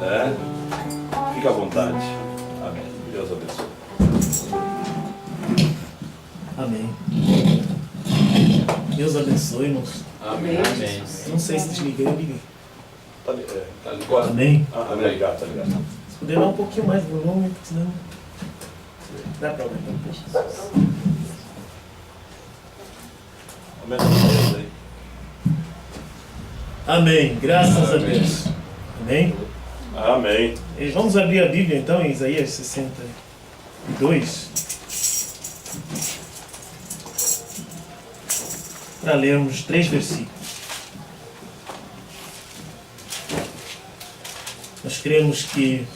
né? Fica à vontade. Amém. Deus abençoe. Amém. Deus abençoe, irmãos. Amém. Amém. Não sei se desliguei, eu liguei. Tá ligado? Amém. Amém. Ligado, tá ligado. Se puder dar um pouquinho mais de volume, senão dá para aumentar um pouco. Aumenta a voz aí. Amém. Graças a Deus. Amém. Amém. E vamos abrir a Bíblia então em Isaías 62. Para lermos 3 versículos. Nós cremos que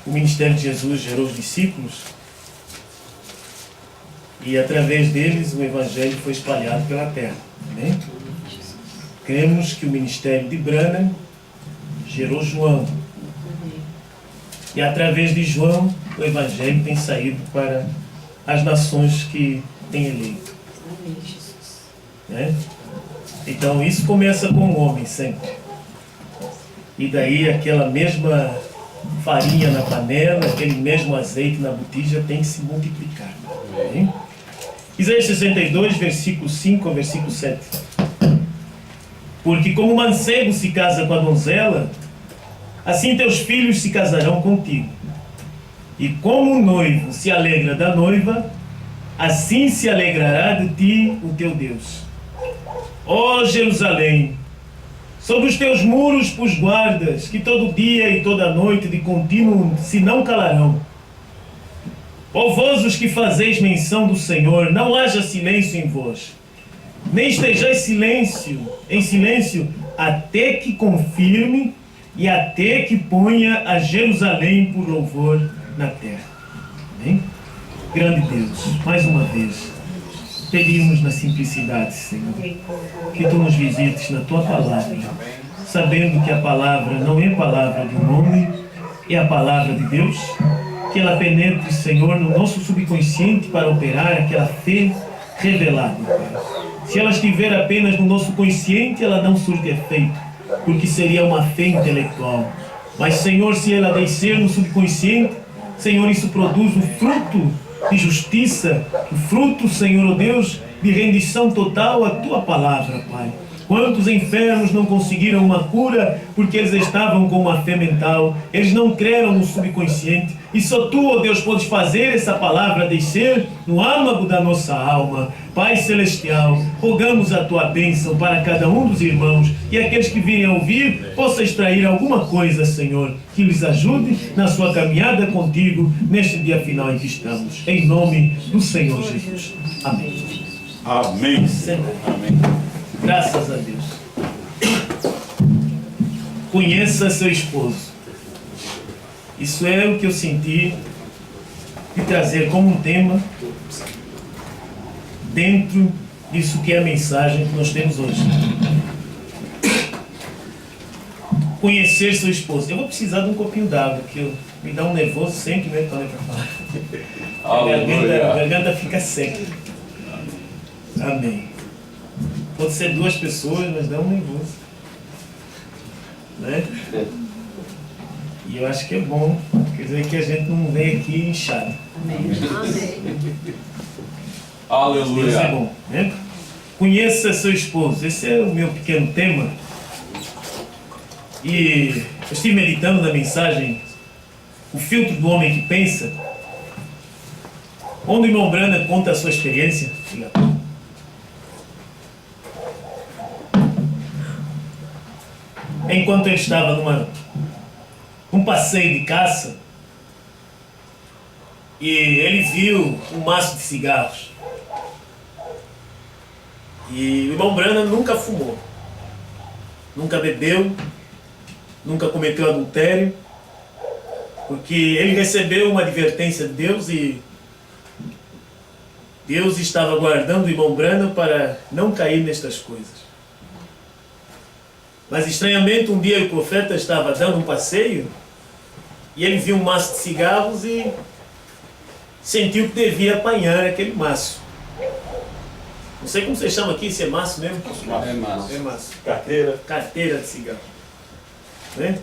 o ministério de Jesus gerou os discípulos e através deles o Evangelho foi espalhado pela terra. Amém? Cremos que o ministério de Branham gerou João. E através de João o Evangelho tem saído para as nações que tem eleito. Né? Então isso começa com o homem sempre. E daí aquela mesma farinha na panela, aquele mesmo azeite na botija tem que se multiplicar. Amém? Isaías 62, versículo 5 ao versículo 7. Porque como o mancebo se casa com a donzela, assim teus filhos se casarão contigo. E como o noivo se alegra da noiva, assim se alegrará de ti o teu Deus. Ó Jerusalém, sobre os teus muros pus guardas, que todo dia e toda noite de contínuo se não calarão. Ó vós os que fazeis menção do Senhor, não haja silêncio em vós, nem estejais em silêncio, até que confirme e até que ponha a Jerusalém por louvor na terra. Amém? Grande Deus, mais uma vez, pedimos na simplicidade, Senhor, que Tu nos visites na Tua palavra, sabendo que a palavra não é palavra de um homem, é a palavra de Deus, que ela penetre, Senhor, no nosso subconsciente para operar aquela fé revelada, Pai. Se ela estiver apenas no nosso consciente, ela não surte efeito, porque seria uma fé intelectual. Mas, Senhor, se ela descer no subconsciente, Senhor, isso produz o fruto de justiça, o fruto, Senhor, oh Deus, de rendição total à Tua palavra, Pai. Quantos enfermos não conseguiram uma cura porque eles estavam com uma fé mental, eles não creram no subconsciente, e só Tu, ó Deus, podes fazer essa palavra descer no âmago da nossa alma. Pai Celestial, rogamos a Tua bênção para cada um dos irmãos, e aqueles que virem a ouvir, possa extrair alguma coisa, Senhor, que lhes ajude na sua caminhada contigo, neste dia final em que estamos. Em nome do Senhor Jesus. Amém. Amém. Amém. Graças a Deus. Conheça seu esposo. Isso é o que eu senti de trazer como um tema dentro disso que é a mensagem que nós temos hoje. Conhecer seu esposo. Eu vou precisar de um copinho d'água, que me dá um nervoso sempre, né, quando é para falar. A garganta fica seca. Amém. Pode ser 2 pessoas, mas dá um nervoso. Né? E eu acho que é bom, quer dizer que a gente não vem aqui inchado. Amém. Aleluia. Deus é bom, né? Conheça seu esposo. Esse é o meu pequeno tema. E eu estive meditando na mensagem O Filtro do Homem que Pensa, onde o irmão Branham conta a sua experiência. Enquanto ele estava num passeio de caça, e ele viu um maço de cigarros. E o irmão Branham nunca fumou, nunca bebeu, nunca cometeu adultério, porque ele recebeu uma advertência de Deus e Deus estava guardando o irmão Branham para não cair nestas coisas. Mas estranhamente um dia o profeta estava dando um passeio e ele viu um maço de cigarros e sentiu que devia apanhar aquele maço. Não sei como você chama aqui, se é maço mesmo? É maço. É maço. Carteira. Carteira de cigarro. Né?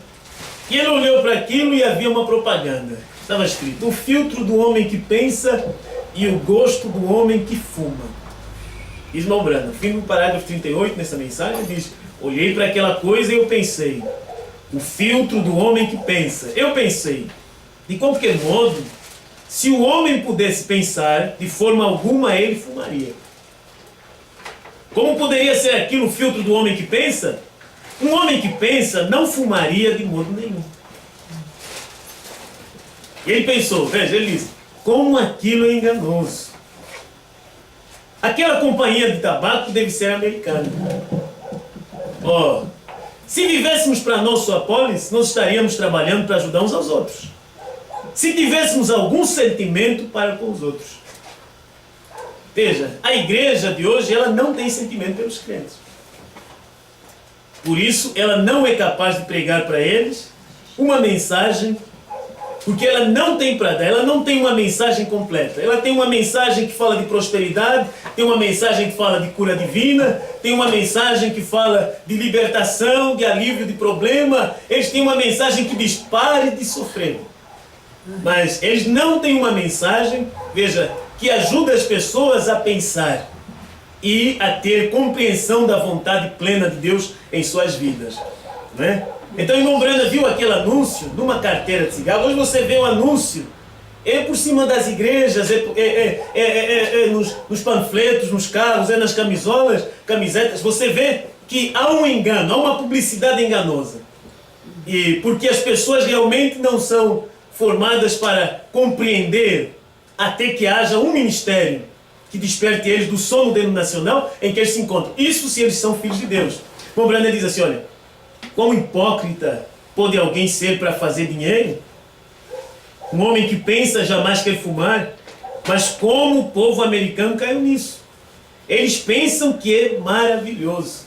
E ele olhou para aquilo e havia uma propaganda. Estava escrito: o filtro do homem que pensa e o gosto do homem que fuma. Irmão Brando, fim do parágrafo 38 nessa mensagem diz: olhei para aquela coisa e eu pensei. O filtro do homem que pensa. Eu pensei, de qualquer modo, se o homem pudesse pensar, de forma alguma ele fumaria. Como poderia ser aquilo o filtro do homem que pensa? Um homem que pensa não fumaria de modo nenhum. E ele pensou, veja, ele disse: como aquilo é enganoso. Aquela companhia de tabaco deve ser americana. Se vivêssemos para nós sua polis, nós estaríamos trabalhando para ajudar uns aos outros. Se tivéssemos algum sentimento para com os outros. Veja, a igreja de hoje, ela não tem sentimento pelos crentes. Por isso, ela não é capaz de pregar para eles uma mensagem, porque ela não tem para dar, ela não tem uma mensagem completa. Ela tem uma mensagem que fala de prosperidade, tem uma mensagem que fala de cura divina, tem uma mensagem que fala de libertação, de alívio de problema. Eles têm uma mensagem que diz: pare de sofrer. Mas eles não têm uma mensagem, veja, que ajuda as pessoas a pensar e a ter compreensão da vontade plena de Deus em suas vidas, não é? Então, o irmão Branda viu aquele anúncio numa carteira de cigarro. Hoje você vê o anúncio por cima das igrejas, nos panfletos, nos carros, nas camisolas, camisetas. Você vê que há um engano, há uma publicidade enganosa. E porque as pessoas realmente não são formadas para compreender até que haja um ministério que desperte eles do sono denominacional em que eles se encontram. Isso se eles são filhos de Deus. O irmão Branda diz assim: olha, quão hipócrita pode alguém ser para fazer dinheiro? Um homem que pensa jamais quer fumar. Mas como o povo americano caiu nisso? Eles pensam que é maravilhoso.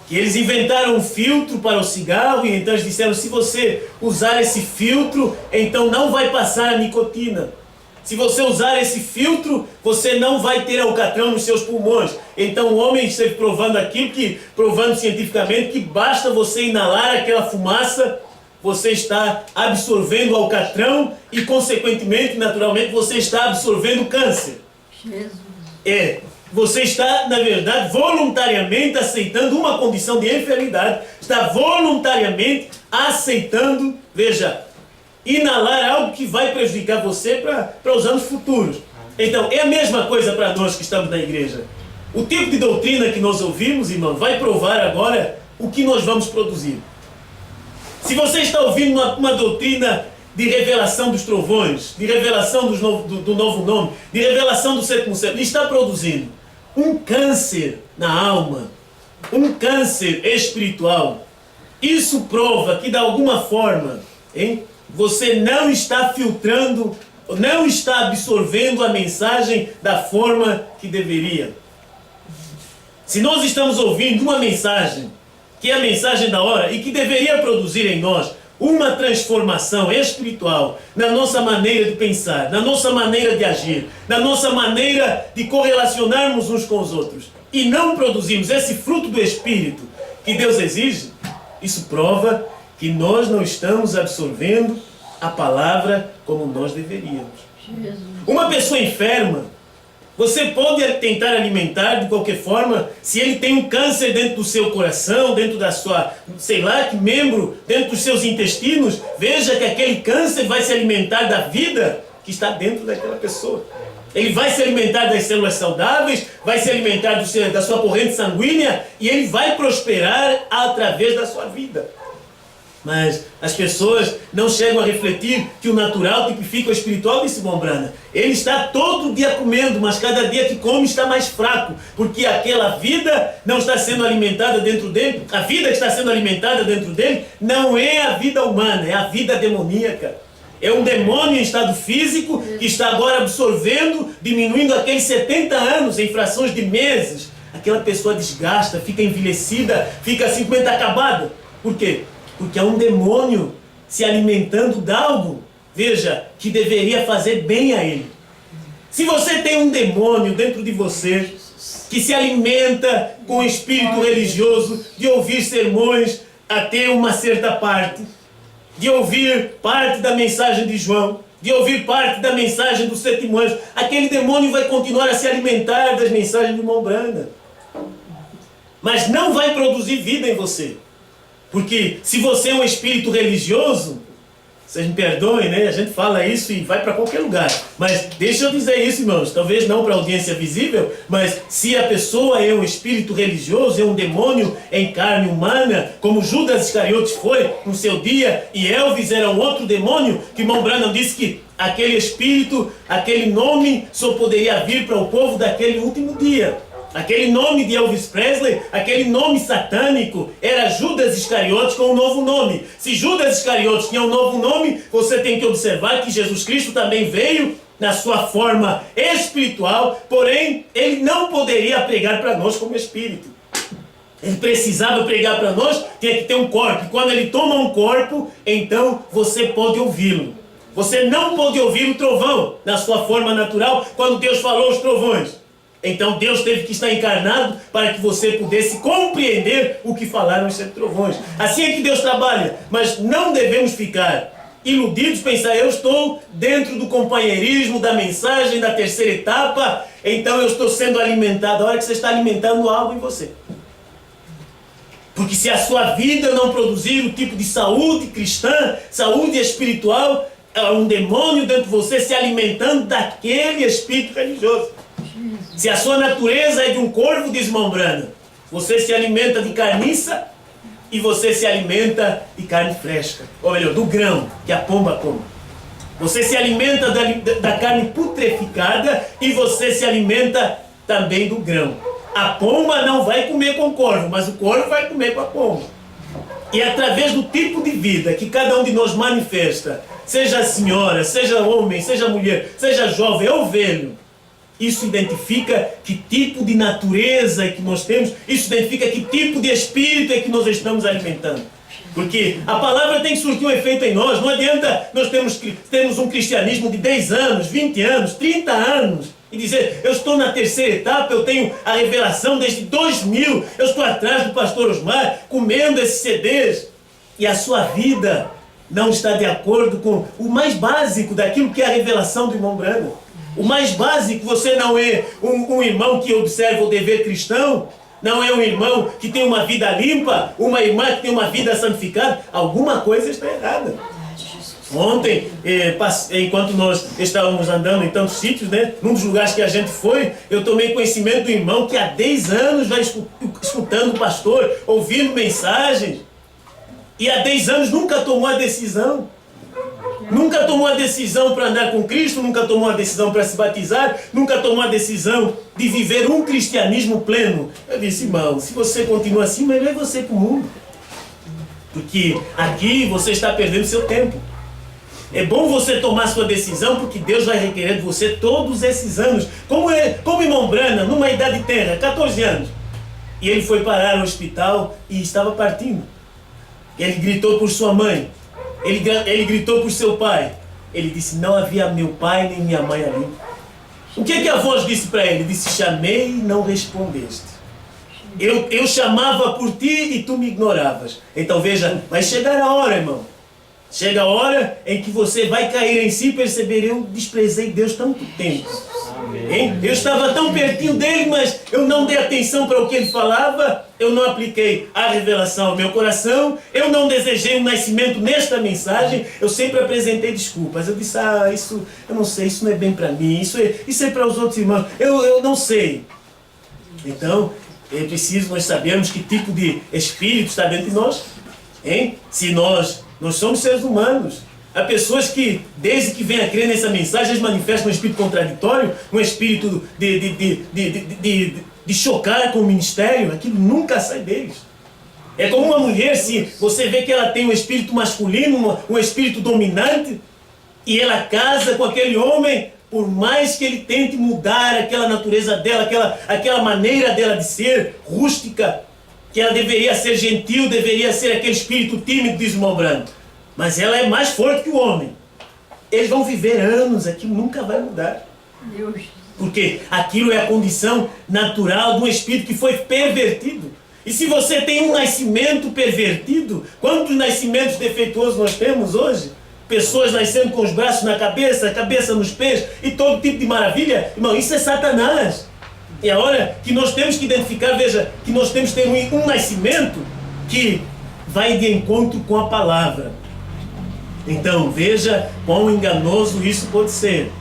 Que eles inventaram um filtro para o cigarro e então eles disseram: se você usar esse filtro, então não vai passar a nicotina. Se você usar esse filtro, você não vai ter alcatrão nos seus pulmões. Então o homem esteve provando aquilo, provando cientificamente que basta você inalar aquela fumaça, você está absorvendo alcatrão e, consequentemente, naturalmente, você está absorvendo câncer. Jesus. Você está, na verdade, voluntariamente aceitando uma condição de enfermidade, está voluntariamente aceitando, veja, inalar algo que vai prejudicar você para os anos futuros. Então, é a mesma coisa para nós que estamos na igreja. O tipo de doutrina que nós ouvimos, irmão, vai provar agora o que nós vamos produzir. Se você está ouvindo uma doutrina de revelação dos trovões, de revelação do novo nome, de revelação do sétimo céu, ele está produzindo um câncer na alma, um câncer espiritual. Isso prova que, de alguma forma, você não está filtrando, não está absorvendo a mensagem da forma que deveria. Se nós estamos ouvindo uma mensagem, que é a mensagem da hora, e que deveria produzir em nós uma transformação espiritual na nossa maneira de pensar, na nossa maneira de agir, na nossa maneira de correlacionarmos uns com os outros, e não produzimos esse fruto do Espírito que Deus exige, isso prova que nós não estamos absorvendo a palavra como nós deveríamos. Jesus. Uma pessoa enferma, você pode tentar alimentar de qualquer forma, se ele tem um câncer dentro do seu coração, dentro da sua, sei lá, que membro, dentro dos seus intestinos, veja que aquele câncer vai se alimentar da vida que está dentro daquela pessoa. Ele vai se alimentar das células saudáveis, vai se alimentar da sua corrente sanguínea e ele vai prosperar através da sua vida. Mas as pessoas não chegam a refletir que o natural tipifica o espiritual, disse Bombrana. Ele está todo dia comendo, mas cada dia que come está mais fraco, porque aquela vida não está sendo alimentada dentro dele. A vida que está sendo alimentada dentro dele não é a vida humana, é a vida demoníaca. É um demônio em estado físico que está agora absorvendo, diminuindo aqueles 70 anos em frações de meses. Aquela pessoa desgasta, fica envelhecida, fica simplesmente acabada. Por quê? Porque há um demônio se alimentando de algo, veja, que deveria fazer bem a ele. Se você tem um demônio dentro de você, que se alimenta com o espírito religioso, de ouvir sermões até uma certa parte, de ouvir parte da mensagem de João, de ouvir parte da mensagem do sétimo anjo, aquele demônio vai continuar a se alimentar das mensagens do irmão Branham. Mas não vai produzir vida em você. Porque se você é um espírito religioso, vocês me perdoem, né? A gente fala isso e vai para qualquer lugar. Mas deixa eu dizer isso, irmãos. Talvez não para a audiência visível, mas se a pessoa é um espírito religioso, é um demônio em carne humana, como Judas Iscariotes foi no seu dia, e Elvis era um outro demônio, que irmão Branham disse que aquele espírito, aquele nome só poderia vir para o povo daquele último dia. Aquele nome de Elvis Presley, aquele nome satânico, era Judas Iscariotes com um novo nome. Se Judas Iscariotes tinha um novo nome, você tem que observar que Jesus Cristo também veio na sua forma espiritual, porém, ele não poderia pregar para nós como espírito. Ele precisava pregar para nós, tinha que ter um corpo. E quando ele toma um corpo, então você pode ouvi-lo. Você não pode ouvir o trovão na sua forma natural, quando Deus falou os trovões. Então Deus teve que estar encarnado para que você pudesse compreender o que falaram os sete trovões. Assim é que Deus trabalha, mas não devemos ficar iludidos, pensar, eu estou dentro do companheirismo, da mensagem, da terceira etapa, então eu estou sendo alimentado. A hora que você está alimentando algo em você. Porque se a sua vida não produzir o tipo de saúde cristã, saúde espiritual, é um demônio dentro de você se alimentando daquele espírito religioso. Se a sua natureza é de um corvo desmembrando, você se alimenta de carniça e você se alimenta de carne fresca. Ou melhor, do grão que a pomba come. Você se alimenta da carne putreficada e você se alimenta também do grão. A pomba não vai comer com o corvo, mas o corvo vai comer com a pomba. E através do tipo de vida que cada um de nós manifesta, seja senhora, seja homem, seja mulher, seja jovem ou velho, isso identifica que tipo de natureza é que nós temos, isso identifica que tipo de espírito é que nós estamos alimentando. Porque a palavra tem que surtir um efeito em nós. Não adianta nós termos um cristianismo de 10 anos, 20 anos, 30 anos e dizer, eu estou na terceira etapa, eu tenho a revelação desde 2000, eu estou atrás do pastor Osmar, comendo esses CDs, e a sua vida não está de acordo com o mais básico daquilo que é a revelação do irmão Branham. O mais básico, você não é um irmão que observa o dever cristão, não é um irmão que tem uma vida limpa, uma irmã que tem uma vida santificada, alguma coisa está errada. Ontem, enquanto nós estávamos andando em tantos sítios, né, num dos lugares que a gente foi, eu tomei conhecimento do irmão que há 10 anos vai escutando o pastor, ouvindo mensagens, e há 10 anos nunca tomou a decisão. Nunca tomou a decisão para andar com Cristo, nunca tomou a decisão para se batizar, nunca tomou a decisão de viver um cristianismo pleno. Eu disse, irmão, se você continua assim, melhor é você para o mundo. Porque aqui você está perdendo seu tempo. É bom você tomar sua decisão, porque Deus vai requerer de você todos esses anos. Como irmão Branham, numa idade tenra, 14 anos. E ele foi parar no hospital e estava partindo. Ele gritou por sua mãe. Ele gritou por seu pai. Ele disse, não havia meu pai nem minha mãe ali. O que a voz disse para ele? Disse, chamei e não respondeste. Eu chamava por ti e tu me ignoravas. Então veja, vai chegar a hora, irmão. Chega a hora em que você vai cair em si e perceber, eu desprezei Deus tanto tempo. Hein? Eu estava tão pertinho dele, mas eu não dei atenção para o que ele falava, eu não apliquei a revelação ao meu coração, eu não desejei um nascimento nesta mensagem, eu sempre apresentei desculpas. Eu disse, isso, eu não sei, isso não é bem para mim, isso é para os outros irmãos, eu não sei. Então, é preciso nós sabermos que tipo de espírito está dentro de nós. Hein? Se nós somos seres humanos. Há pessoas que, desde que vêm a crer nessa mensagem, eles manifestam um espírito contraditório, um espírito de chocar com o ministério. Aquilo nunca sai deles. É como uma mulher, se você vê que ela tem um espírito masculino, um espírito dominante, e ela casa com aquele homem, por mais que ele tente mudar aquela natureza dela, aquela maneira dela de ser, rústica, que ela deveria ser gentil, deveria ser aquele espírito tímido, desmembrando. Mas ela é mais forte que o homem. Eles vão viver anos, aquilo nunca vai mudar. Porque aquilo é a condição natural de um espírito que foi pervertido. E se você tem um nascimento pervertido, quantos nascimentos defeituosos nós temos hoje? Pessoas nascendo com os braços na cabeça, a cabeça nos pés e todo tipo de maravilha. Irmão, isso é Satanás. É a hora que nós temos que identificar, veja, que nós temos que ter um nascimento que vai de encontro com a palavra. Então, veja quão enganoso isso pode ser.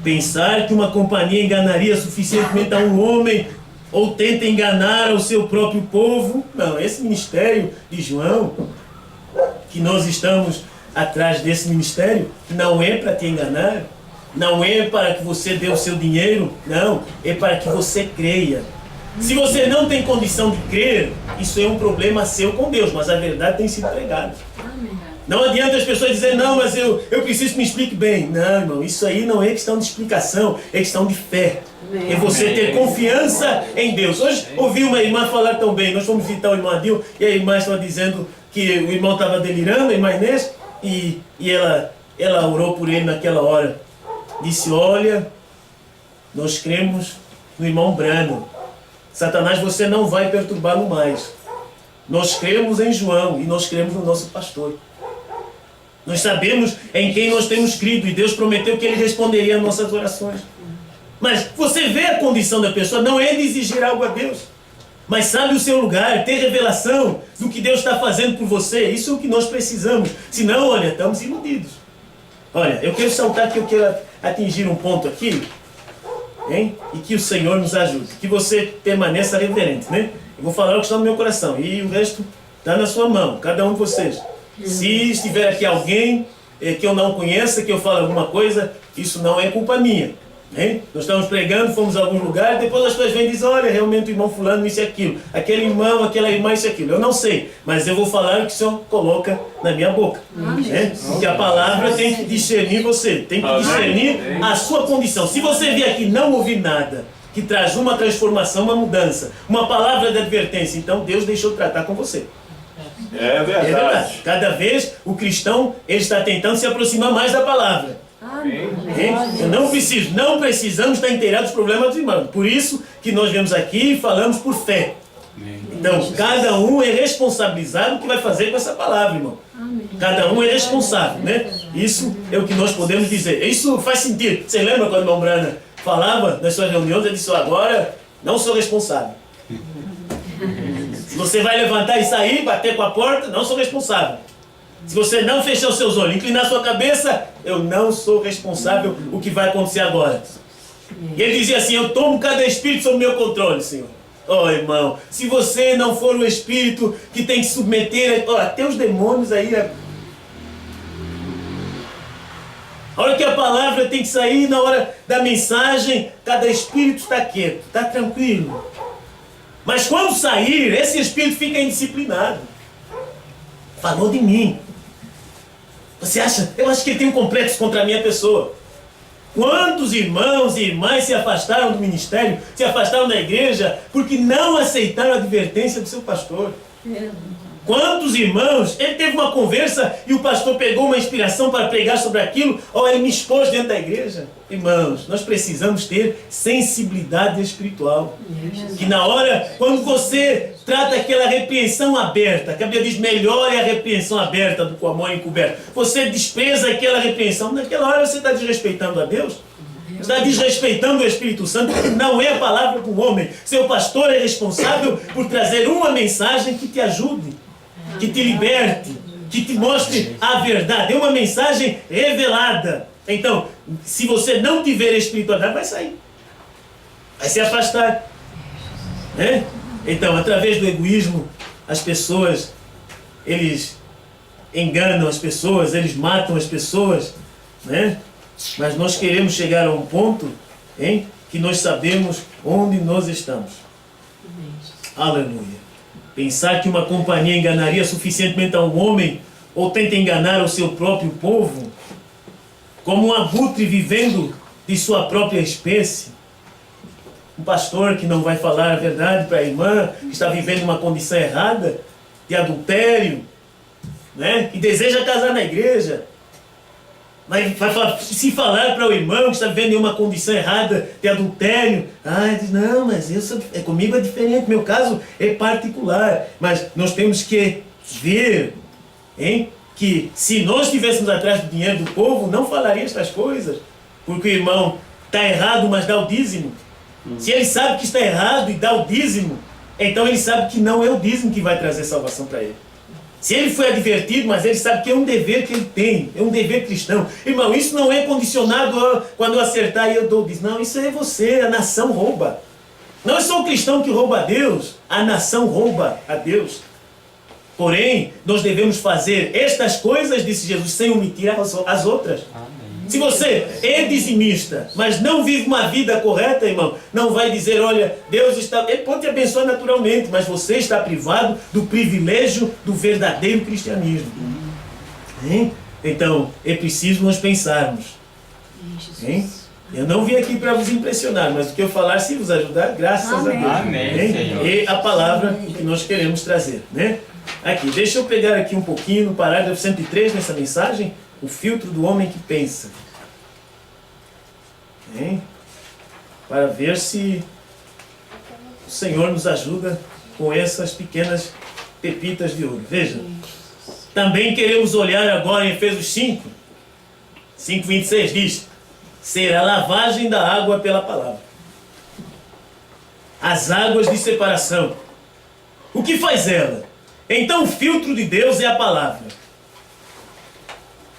Pensar que uma companhia enganaria suficientemente a um homem ou tenta enganar o seu próprio povo. Não, esse ministério de João, que nós estamos atrás desse ministério, não é para te enganar, não é para que você dê o seu dinheiro, não, é para que você creia. Se você não tem condição de crer, isso é um problema seu com Deus, mas a verdade tem sido pregada. Não adianta as pessoas dizerem, não, mas eu preciso que me explique bem. Não, irmão, isso aí não é questão de explicação, é questão de fé. É você ter confiança em Deus. Hoje ouvi uma irmã falar tão bem, nós fomos visitar o irmão Adil, e a irmã estava dizendo que o irmão estava delirando, a irmã Inês, e ela orou por ele naquela hora. Disse, olha, nós cremos no irmão Branham. Satanás, você não vai perturbá-lo mais. Nós cremos em João e nós cremos no nosso pastor. Nós sabemos em quem nós temos crido e Deus prometeu que Ele responderia às nossas orações. Mas você vê a condição da pessoa, não é de exigir algo a Deus, mas sabe o seu lugar, ter revelação do que Deus está fazendo por você. Isso é o que nós precisamos. Senão, olha, estamos iludidos. Olha, eu quero saltar que eu quero atingir um ponto aqui, hein? E que o Senhor nos ajude, que você permaneça reverente, né? Eu vou falar o que está no meu coração e o resto está na sua mão, cada um de vocês. Se estiver aqui alguém que eu não conheça, que eu fale alguma coisa, isso não é culpa minha. Hein? Nós estamos pregando, fomos a algum lugar, depois as pessoas vêm e dizem, olha, realmente o irmão fulano isso e aquilo, aquele irmão, aquela irmã isso e aquilo. Eu não sei, mas eu vou falar o que o Senhor coloca na minha boca. Né? Porque a palavra tem que discernir você, tem que discernir a sua condição. Se você vier aqui e não ouvir nada que traz uma transformação, uma mudança, uma palavra de advertência, então Deus deixou de tratar com você. É verdade. É verdade. Cada vez o cristão ele está tentando se aproximar mais da palavra. Eu não precisamos estar inteirados dos problemas dos irmãos. Por isso que nós viemos aqui e falamos por fé. Então, cada um é responsabilizado o que vai fazer com essa palavra, irmão. Cada um é responsável, né? Isso é o que nós podemos dizer. Isso faz sentido. Você lembra quando o irmão Brana falava nas suas reuniões, ele disse, agora não sou responsável. Se você vai levantar e sair, bater com a porta, não sou responsável. Se você não fechar os seus olhos, inclinar a sua cabeça, eu não sou responsável o que vai acontecer agora. E ele dizia assim, eu tomo cada espírito sob meu controle, Senhor. Oh, irmão, se você não for o espírito que tem que submeter, até os demônios aí. A hora que a palavra tem que sair, na hora da mensagem, cada espírito está quieto, está tranquilo. Mas quando sair, esse espírito fica indisciplinado. Falou de mim. Você acha? Eu acho que ele tem um complexo contra a minha pessoa. Quantos irmãos e irmãs se afastaram do ministério, se afastaram da igreja, porque não aceitaram a advertência do seu pastor? Quantos irmãos, ele teve uma conversa e o pastor pegou uma inspiração para pregar sobre aquilo, ou ele me expôs dentro da igreja? Irmãos, nós precisamos ter sensibilidade espiritual. Que na hora, quando você trata aquela repreensão aberta, que a Bíblia diz, melhor é a repreensão aberta do que o amor encoberto. Você despreza aquela repreensão, naquela hora você está desrespeitando a Deus. Está desrespeitando o Espírito Santo, porque não é a palavra para o homem. Seu pastor é responsável por trazer uma mensagem que te ajude, que te liberte, que te mostre a verdade. É uma mensagem revelada. Então, se você não tiver espiritualidade, vai sair. Vai se afastar. Né? Então, através do egoísmo, as pessoas, eles enganam as pessoas, eles matam as pessoas, né? Mas nós queremos chegar a um ponto, hein, que nós sabemos onde nós estamos. Aleluia. Pensar que uma companhia enganaria suficientemente a um homem, ou tenta enganar o seu próprio povo, como um abutre vivendo de sua própria espécie. Um pastor que não vai falar a verdade para a irmã, que está vivendo uma condição errada, de adultério, né? Que deseja casar na igreja. Vai se falar para o irmão que está vivendo em uma condição errada de adultério. Diz, não, mas comigo é diferente, meu caso é particular. Mas nós temos que ver, hein, que se nós estivéssemos atrás do dinheiro do povo, não falaria estas coisas. Porque o irmão está errado, mas dá o dízimo. Se ele sabe que está errado e dá o dízimo, então ele sabe que não é o dízimo que vai trazer salvação para ele. Se ele foi advertido, mas ele sabe que é um dever que ele tem, é um dever cristão. Irmão, isso não é condicionado quando eu acertar e eu dou o dízimo. Não, isso é você, a nação rouba. Não é só o cristão que rouba a Deus, a nação rouba a Deus. Porém, nós devemos fazer estas coisas, disse Jesus, sem omitir as outras. Amém. Se você é dizimista, mas não vive uma vida correta, irmão, não vai dizer, olha, Deus está... Ele pode te abençoar naturalmente, mas você está privado do privilégio do verdadeiro cristianismo. Hein? Então, é preciso nós pensarmos. Hein? Eu não vim aqui para vos impressionar, mas o que eu falar, se vos ajudar, graças a Deus. Amém, Senhor. É a palavra que nós queremos trazer, né? Aqui, deixa eu pegar aqui um pouquinho no parágrafo 103 nessa mensagem, o filtro do homem que pensa. Hein? Para ver se o Senhor nos ajuda com essas pequenas pepitas de ouro. Veja, também queremos olhar agora em Efésios 5:26 diz, será a lavagem da água pela palavra. As águas de separação. O que faz ela? Então o filtro de Deus é a palavra.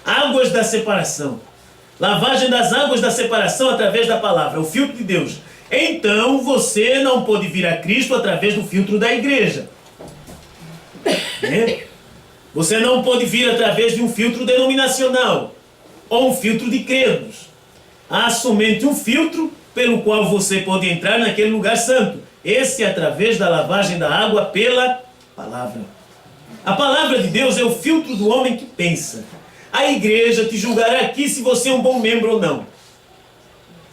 Águas da separação. Lavagem das águas da separação através da palavra. O filtro de Deus. Então você não pode vir a Cristo através do filtro da igreja. Né? Você não pode vir através de um filtro denominacional. Ou um filtro de credos. Há somente um filtro pelo qual você pode entrar naquele lugar santo. Esse é através da lavagem da água pela palavra. A palavra de Deus é o filtro do homem que pensa. A igreja te julgará aqui se você é um bom membro ou não.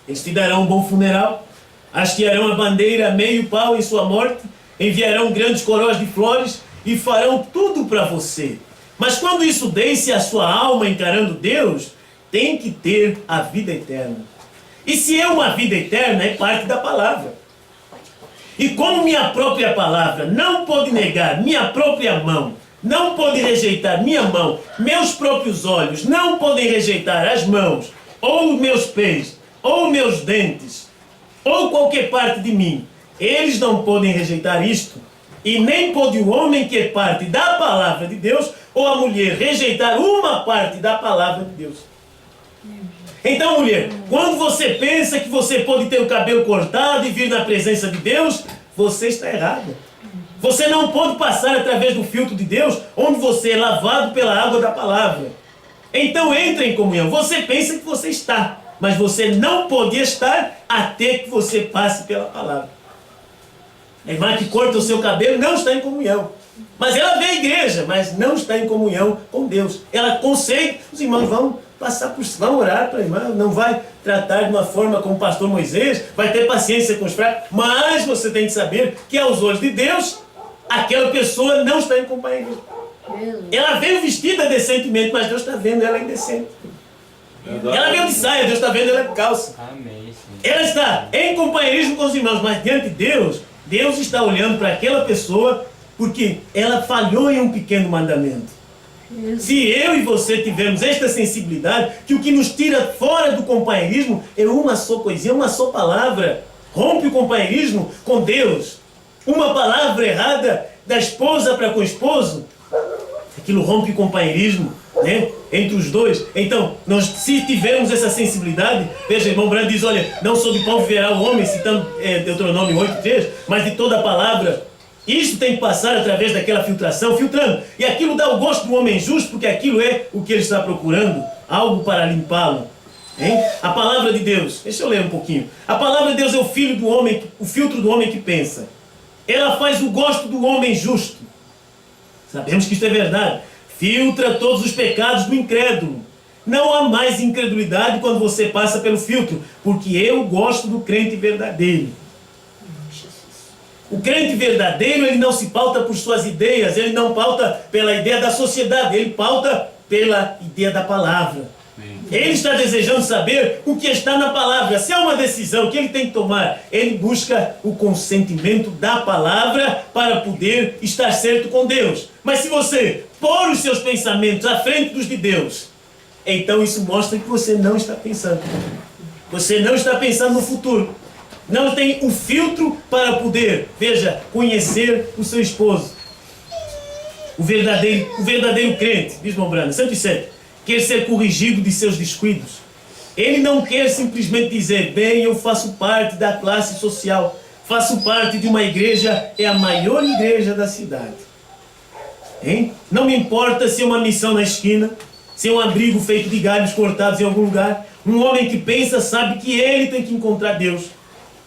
Eles te darão um bom funeral, hastearão a bandeira meio pau em sua morte, enviarão grandes coroas de flores e farão tudo para você. Mas quando isso deixe a sua alma encarando Deus, tem que ter a vida eterna. E se é uma vida eterna, é parte da palavra. E como minha própria palavra não pode negar minha própria mão, não pode rejeitar minha mão, meus próprios olhos não podem rejeitar as mãos, ou os meus pés, ou meus dentes, ou qualquer parte de mim, eles não podem rejeitar isto, e nem pode o homem que é parte da palavra de Deus, ou a mulher rejeitar uma parte da palavra de Deus. Então, mulher, quando você pensa que você pode ter o cabelo cortado e vir na presença de Deus, você está errada. Você não pode passar através do filtro de Deus, onde você é lavado pela água da palavra. Então entre em comunhão. Você pensa que você está, mas você não pode estar até que você passe pela palavra. A irmã que corta o seu cabelo não está em comunhão. Mas ela vem à igreja, mas não está em comunhão com Deus. Ela consegue, os irmãos vão vão orar para a irmã, não vai tratar de uma forma como o pastor Moisés, vai ter paciência com os fracos, mas você tem que saber que aos olhos de Deus, aquela pessoa não está em companheirismo. Ela veio vestida decentemente, mas Deus está vendo ela indecente. Ela veio de saia, Deus está vendo ela de calça. Ela está em companheirismo com os irmãos, mas diante de Deus, Deus está olhando para aquela pessoa porque ela falhou em um pequeno mandamento. Se eu e você tivermos esta sensibilidade, que o que nos tira fora do companheirismo é uma só coisinha, uma só palavra, rompe o companheirismo com Deus. Uma palavra errada da esposa para com o esposo, aquilo rompe o companheirismo, né, entre os dois. Então, se tivermos essa sensibilidade, veja, irmão Brando diz, olha, não só de pão viverá o homem, citando Deuteronômio 8:3, mas de toda a palavra. Isso tem que passar através daquela filtração, filtrando. E aquilo dá o gosto do homem justo, porque aquilo é o que ele está procurando, algo para limpá-lo. Hein? A palavra de Deus, deixa eu ler um pouquinho. A palavra de Deus é o filho do homem, o filtro do homem que pensa. Ela faz o gosto do homem justo. Sabemos que isto é verdade. Filtra todos os pecados do incrédulo. Não há mais incredulidade quando você passa pelo filtro, porque eu gosto do crente verdadeiro. O crente verdadeiro, ele não se pauta por suas ideias, ele não pauta pela ideia da sociedade, ele pauta pela ideia da palavra. Ele está desejando saber o que está na palavra. Se há uma decisão que ele tem que tomar, ele busca o consentimento da palavra para poder estar certo com Deus. Mas se você pôr os seus pensamentos à frente dos de Deus, então isso mostra que você não está pensando. Você não está pensando no futuro. Não tem um filtro para poder, veja, conhecer o seu esposo. O verdadeiro crente, diz Mombrana, 107, quer ser corrigido de seus descuidos. Ele não quer simplesmente dizer, bem, eu faço parte da classe social, faço parte de uma igreja, é a maior igreja da cidade. Hein? Não me importa se é uma missão na esquina, se é um abrigo feito de galhos cortados em algum lugar. Um homem que pensa sabe que ele tem que encontrar Deus.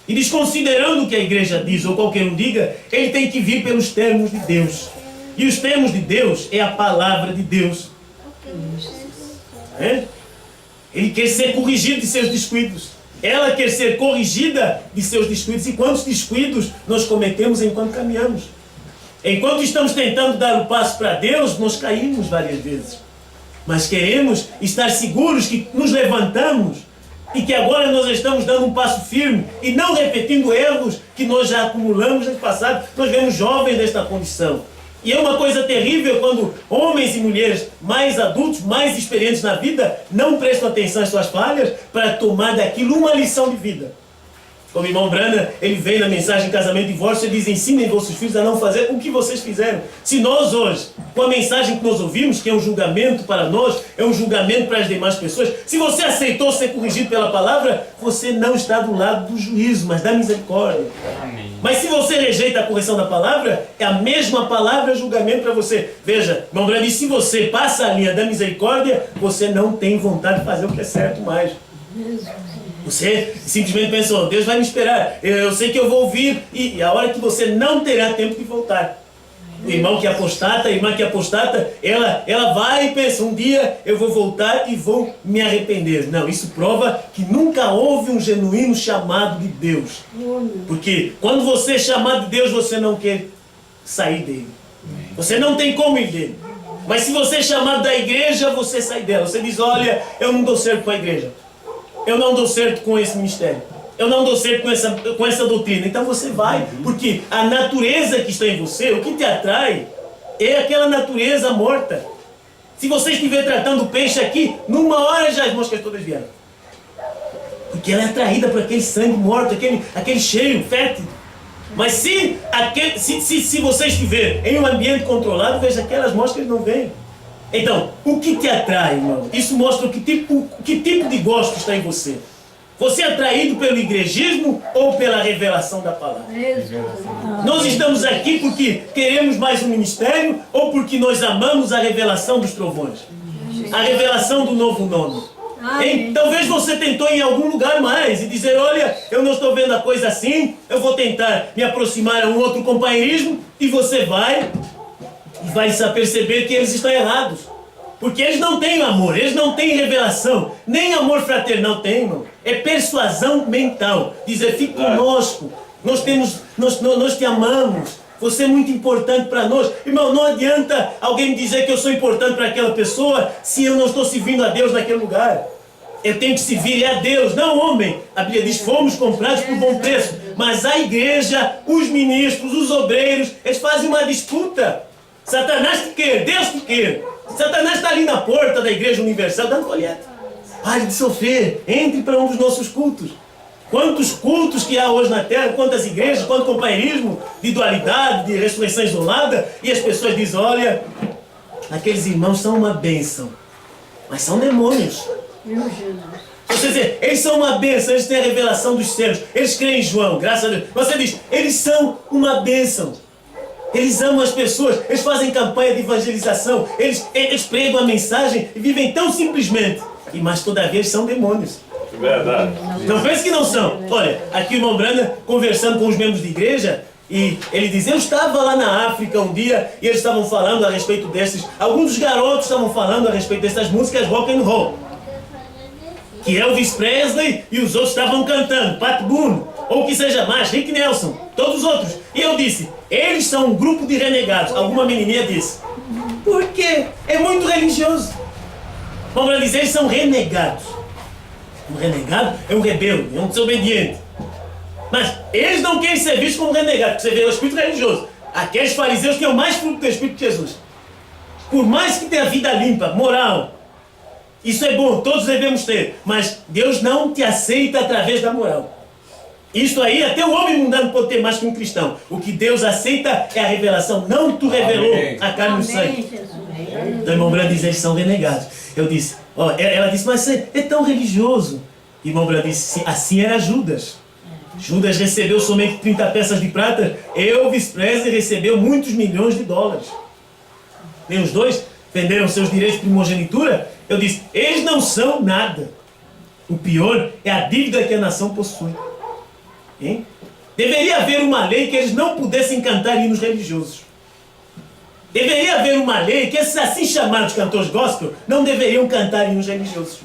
E desconsiderando o que a igreja diz, ou qualquer um diga, ele tem que vir pelos termos de Deus. E os termos de Deus é a palavra de Deus. É? Ele quer ser corrigido de seus descuidos. Ela quer ser corrigida de seus descuidos. E quantos descuidos nós cometemos enquanto caminhamos? Enquanto estamos tentando dar o passo para Deus, nós caímos várias vezes. Mas queremos estar seguros que nos levantamos e que agora nós estamos dando um passo firme e não repetindo erros que nós já acumulamos no passado. Nós vemos jovens nesta condição. E é uma coisa terrível quando homens e mulheres mais adultos, mais experientes na vida, não prestam atenção às suas falhas para tomar daquilo uma lição de vida. Como o irmão Brana, ele vem na mensagem Casamento e Divórcio e diz, ensinem vossos filhos a não fazer o que vocês fizeram. Se nós hoje, com a mensagem que nós ouvimos, que é um julgamento para nós, é um julgamento para as demais pessoas, se você aceitou ser corrigido pela palavra, você não está do lado do juízo, mas da misericórdia. Amém. Mas se você rejeita a correção da palavra, é a mesma palavra julgamento para você. Veja, irmão Brana, e se você passa a linha da misericórdia, você não tem vontade de fazer o que é certo mais. Você simplesmente pensa, Deus vai me esperar, eu sei que eu vou ouvir, e a hora que você não terá tempo de voltar. O irmão que apostata, a irmã que apostata, ela vai e pensa, um dia eu vou voltar e vou me arrepender. Não, isso prova que nunca houve um genuíno chamado de Deus. Porque quando você é chamado de Deus, você não quer sair dele. Você não tem como ir dele. Mas se você é chamado da igreja, você sai dela. Você diz, olha, eu não dou certo com a igreja. Eu não dou certo com esse ministério. Eu não dou certo com essa doutrina. Então você vai, porque a natureza que está em você, o que te atrai, é aquela natureza morta. Se você estiver tratando o peixe aqui, numa hora já as moscas todas vieram. Porque ela é atraída por aquele sangue morto, aquele cheiro fértil. Mas se você estiver em um ambiente controlado, veja, aquelas moscas não vêm. Então, o que te atrai, irmão? Isso mostra que tipo de gosto está em você. Você é atraído pelo igrejismo ou pela revelação da palavra? Nós estamos aqui porque queremos mais um ministério ou porque nós amamos a revelação dos trovões? A revelação do novo nome. Talvez você tentou em algum lugar mais e dizer, olha, eu não estou vendo a coisa assim, eu vou tentar me aproximar a um outro companheirismo, e você vai perceber que eles estão errados. Porque eles não têm amor, eles não têm revelação, nem amor fraternal tem, irmão. É persuasão mental. Dizer, fique conosco, nós te amamos, você é muito importante para nós. Irmão, não adianta alguém dizer que eu sou importante para aquela pessoa se eu não estou servindo a Deus naquele lugar. Eu tenho que servir a Deus, não homem. A Bíblia diz, fomos comprados por bom preço. Mas a igreja, os ministros, os obreiros, eles fazem uma disputa. Satanás te quer, Deus te quer. Satanás está ali na porta da Igreja Universal dando colheita. Pare de sofrer, entre para um dos nossos cultos. Quantos cultos que há hoje na terra, quantas igrejas, quanto companheirismo de dualidade, de ressurreição isolada, e as pessoas dizem, olha, aqueles irmãos são uma bênção, mas são demônios. Você diz, eles são uma bênção, eles têm a revelação dos céus, eles creem em João, graças a Deus. Você diz, eles são uma bênção. Eles amam as pessoas, eles fazem campanha de evangelização, eles pregam a mensagem e vivem tão simplesmente. Mas todavia eles são demônios. Verdade. Não pense que não são. Olha, aqui o irmão Brana conversando com os membros de igreja, e ele diz, eu estava lá na África um dia e eles estavam falando a respeito desses, alguns dos garotos estavam falando a respeito dessas músicas rock and roll. Que Elvis Presley e os outros estavam cantando, Pat Boone, ou que seja mais, Rick Nelson, todos os outros. E eu disse, eles são um grupo de renegados. Alguma menininha disse, por quê? É muito religioso. Vamos dizer, eles são renegados. Um renegado é um rebelde, é um desobediente. Mas eles não querem ser vistos como renegados, porque você vê o espírito religioso. Aqueles fariseus tinham mais fruto do Espírito de Jesus. Por mais que tenha vida limpa, moral, isso é bom, todos devemos ter. Mas Deus não te aceita através da moral. Isso aí, até o homem mundano pode ter mais que um cristão. O que Deus aceita é a revelação. Não tu revelou a carne e o sangue. Então, irmão Branco diz, eles são renegados. Eu disse, ó, ela disse, mas você é tão religioso. Irmão Branco disse, assim era Judas. Judas recebeu somente 30 peças de prata. Elvis Presley recebeu muitos milhões de dólares. E os dois venderam seus direitos de primogenitura. Eu disse, eles não são nada. O pior é a dívida que a nação possui. Hein? Deveria haver uma lei que eles não pudessem cantar hinos religiosos. Deveria haver uma lei que esses assim chamados cantores gospel não deveriam cantar hinos religiosos.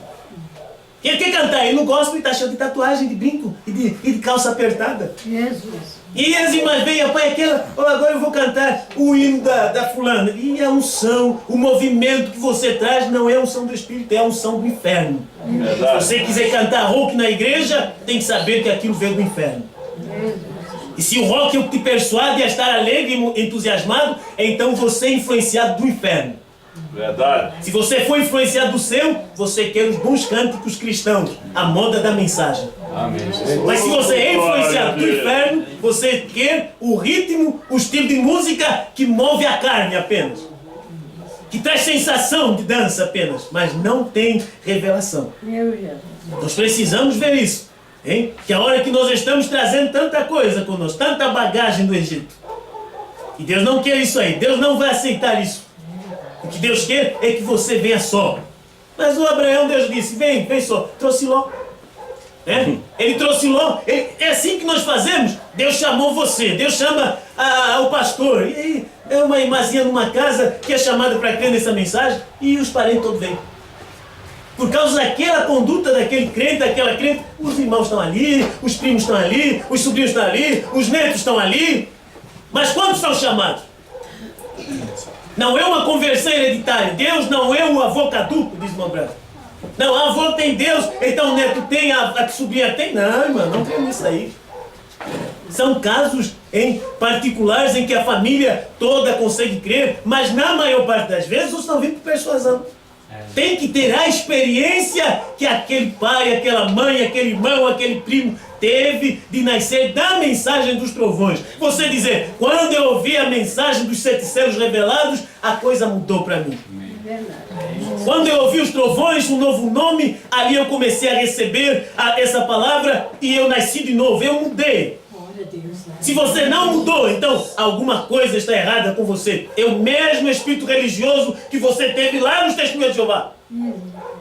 Quem quer cantar hino gospel e está cheio de tatuagem, de brinco e de calça apertada. Jesus. E as irmãs vêm, rapaz, aquela, oh, agora eu vou cantar o hino da fulana. E a unção, o movimento que você traz não é a unção do Espírito, é a unção do inferno. Se você quiser cantar rock na igreja, tem que saber que aquilo veio do inferno. E se o rock é o que te persuade a estar alegre e entusiasmado, então você é influenciado do inferno. Verdade. Se você for influenciado do céu, você quer os bons cânticos cristãos, a moda da mensagem. Amém. Mas se você é influenciado do inferno, você quer o ritmo, o estilo de música que move a carne apenas. Que traz sensação de dança apenas, mas não tem revelação. Meu Jesus. Nós precisamos ver isso. Hein? Que a hora que nós estamos trazendo tanta coisa conosco, tanta bagagem do Egito. E Deus não quer isso aí, Deus não vai aceitar isso. O que Deus quer é que você venha só. Mas o Abraão, Deus disse, vem só. Trouxe Ló. Ele trouxe Ló. É assim que nós fazemos. Deus chamou você. Deus chama o pastor. E aí, é uma irmãzinha numa casa que é chamada para crer nessa mensagem. E os parentes todos vêm. Por causa daquela conduta daquele crente, daquela crente, os irmãos estão ali, os primos estão ali, os sobrinhos estão ali, os netos estão ali. Mas quantos são chamados? Não é uma conversão hereditária. Deus não é um avô caduco, diz o irmão Branco. Não, a avô tem Deus, então o neto tem, a sobrinha tem. Não, irmão, não tem isso aí. São casos em particulares em que a família toda consegue crer, mas na maior parte das vezes não estão vindo por persuasão. Tem que ter a experiência que aquele pai, aquela mãe, aquele irmão, aquele primo teve de nascer da mensagem dos trovões. Você dizer, quando eu ouvi a mensagem dos 7 selos revelados, a coisa mudou para mim. Quando eu ouvi os trovões, um novo nome, ali eu comecei a receber essa palavra e eu nasci de novo, eu mudei. Se você não mudou, então alguma coisa está errada com você. É o mesmo espírito religioso que você teve lá nos Testemunhos de Jeová.